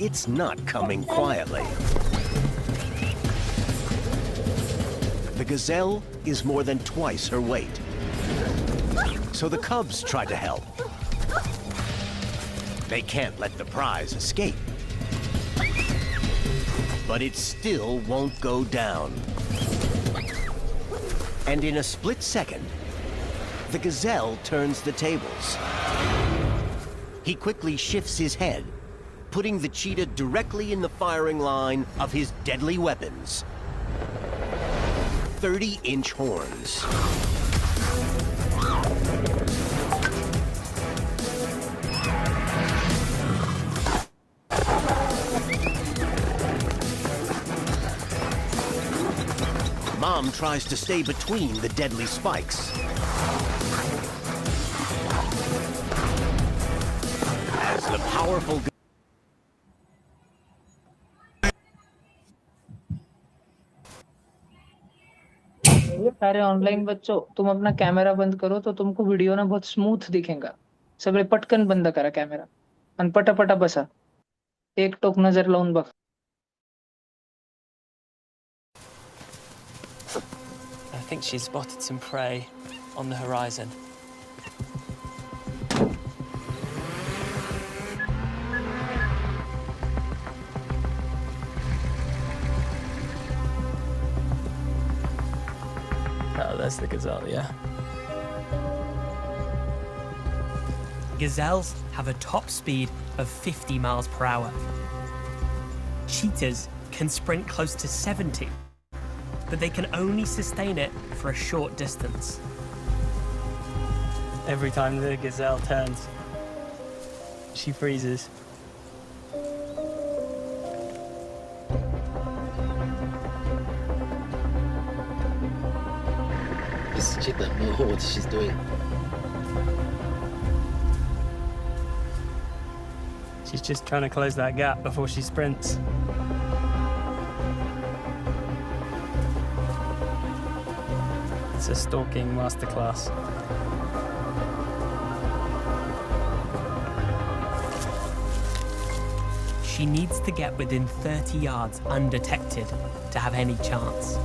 It's not coming quietly. The gazelle is more than twice her weight. So the cubs try to help. They can't let the prize escape. But it still won't go down. And in a split second, the gazelle turns the tables. He quickly shifts his head, putting the cheetah directly in the firing line of his deadly weapons. 30-inch horns. Mom tries to stay between the deadly spikes. As the powerful ये सारे ऑनलाइन बच्चों, तुम अपना कैमरा बंद करो तो तुमको वीडियो ना बहुत स्मूथ दिखेगा। सगळे पटकन बंद करा कॅमेरा आणि पटापटा बसा, एक टोक नजर लावून बघ। I think she's spotted some prey on the horizon. Oh, there's the gazelle, yeah. Gazelles have a top speed of 50 miles per hour. Cheetahs can sprint close to 70, but they can only sustain it for a short distance. Every time the gazelle turns, she freezes. This cheetah knows what she's doing. She's just trying to close that gap before she sprints. It's a stalking masterclass. She needs to get within 30 yards undetected to have any chance.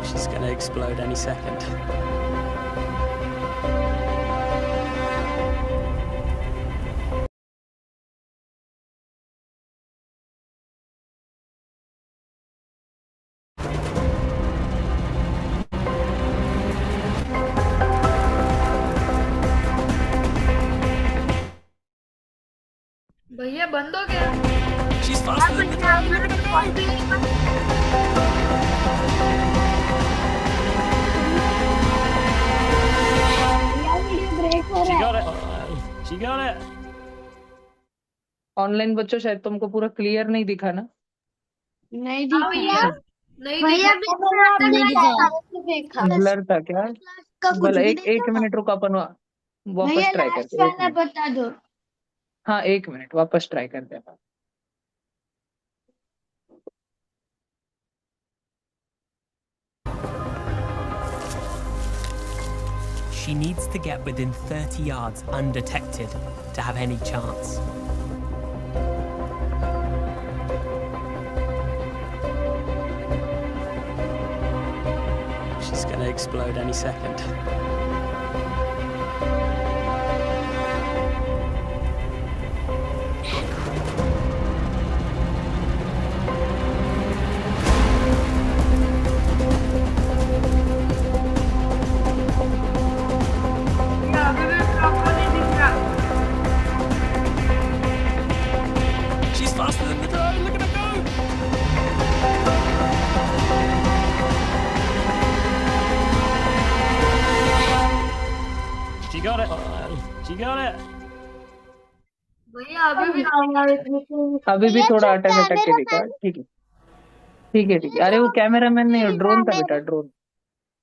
She's going to explode any second. भैया बंद हो गया। She's faster than the She got it. She got it. Online बच्चों शायद तुमको पूरा क्लियर नहीं दिखा ना? नहीं दिखा नहीं भैया दिखा। ब्लर था क्या? का कुछ भला भी एक नहीं एक था। मिनट रुको, अपन वापस भैया ट्राई लास्ट करते हैं। वाला बता दो। हाँ 1 मिनट, वापस ट्राई करते हैं। She needs to get within 30 yards undetected to have any chance. She's going to explode any second. She's faster than the drone. Look at her go. She got it. She got it. भैया अभी भी अभी भी भैया थोड़ा जो अटक अटक के दिखा, कैमरामैन ठीक है ठीक है ठीक है। अरे वो कैमरामैन नहीं, ड्रोन था बेटा, ड्रोन।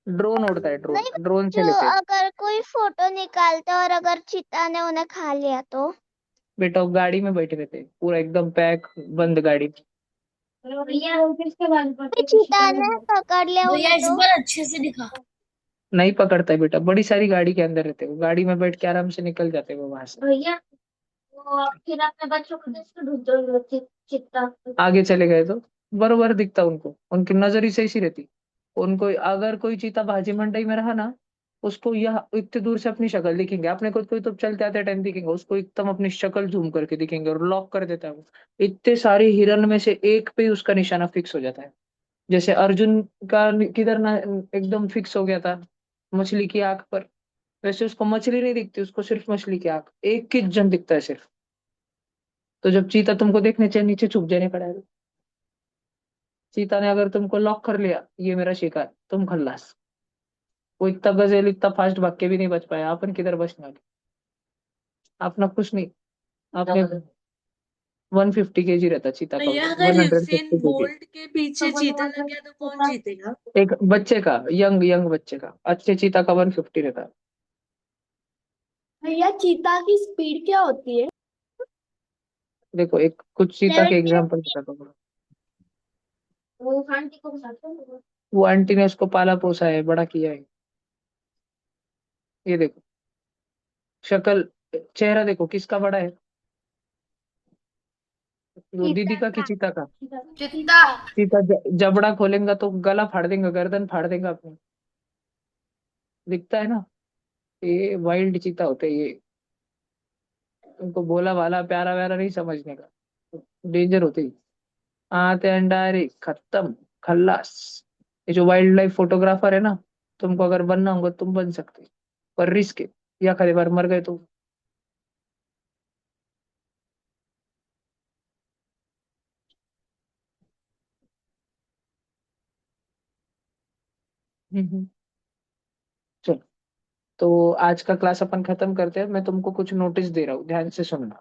ड्रोन उड़ता है, ड्रोन, नहीं, ड्रोन से जो लेते हैं। अगर कोई फोटो निकालता और अगर चीता ने उन्हें खा लिया तो बेटा वो गाड़ी में बैठे रहते, पूरा एकदम पैक बंद गाड़ी में। फिर चीता ने पकड़ लिया उन्हें तो अच्छे से दिखा। नहीं पकड़ता है बेटा, बड़ी सारी गाड़ी के अंदर रहते, वो गाड़ी में बैठ के आराम से निकल जाते वो वहां से। भैया वो फिर अपने बच्चों को किसको ढूंढते चित्ता आगे चले गए तो बरोबर दिखता उनको, उनकी नजर ही से ऐसी रहती। उनको अगर कोई चीता भाजी मंडई में रहा ना, उसको यह इतने दूर से अपनी शक्ल दिखेंगे, अपने को कोई तो चलते आते टाइम दिखेंगे, उसको एकदम अपनी शक्ल जूम करके दिखेंगे और लॉक कर देता है वो। इतने सारे हिरन में से एक पे ही उसका निशाना फिक्स हो जाता है। जैसे अर्जुन का किधर ना एकदम फिक्स हो गया था मछली की आंख पर, वैसे उसको मछली नहीं दिखती, उसको सिर्फ मछली की आंख, एक ही जन दिखता है सिर्फ। तो जब चीता तुमको देखने से नीचे छुप जाने पड़ा है, चीता ने अगर तुमको लॉक कर लिया, ये मेरा शिकार, तुम खल्लास। वो इतना गजेल इतना फास्ट भाग के भी नहीं बच पाया, अपन किधर बचने वाले। अपना कुछ नहीं, आपने 150 kg रहता चीता का भैया वजन, अगर यूसेन 150 kg। बोल्ट के पीछे चीता लग गया तो कौन जीतेगा? एक बच्चे का, यंग यंग बच्चे का, अच्छे चीता का 150 रहता है। भैया चीता की स्पीड क्या होती है? देखो एक कुछ चीता के 70 एग्जाम्पल बताता हूँ। वो आंटी को बताते हैं। वो आंटी ने उसको पाला पोसा है, बड़ा किया है। ये देखो शक्ल, चेहरा देखो किसका बड़ा है, वो दीदी का कि चीता का? चित्ता। चीता जबड़ा खोलेगा तो गला फाड़ देगा, गर्दन फाड़ देगा अपनी। दिखता है ना, ये वाइल्ड चीता होते हैं ये। उनको बोला वाला प्यारा व्यारा नहीं समझने का, डेंजर होते ही। आते हैं डायरेक्ट खत्म, खल्लास। ये जो वाइल्ड लाइफ फोटोग्राफर है ना, तुमको अगर बनना होगा तुम बन सकते, पर रिस्क है, या खरी बार मर गए तो। हम्म। चलो, तो आज का क्लास अपन खत्म करते हैं। मैं तुमको कुछ नोटिस दे रहा हूँ, ध्यान से सुनना।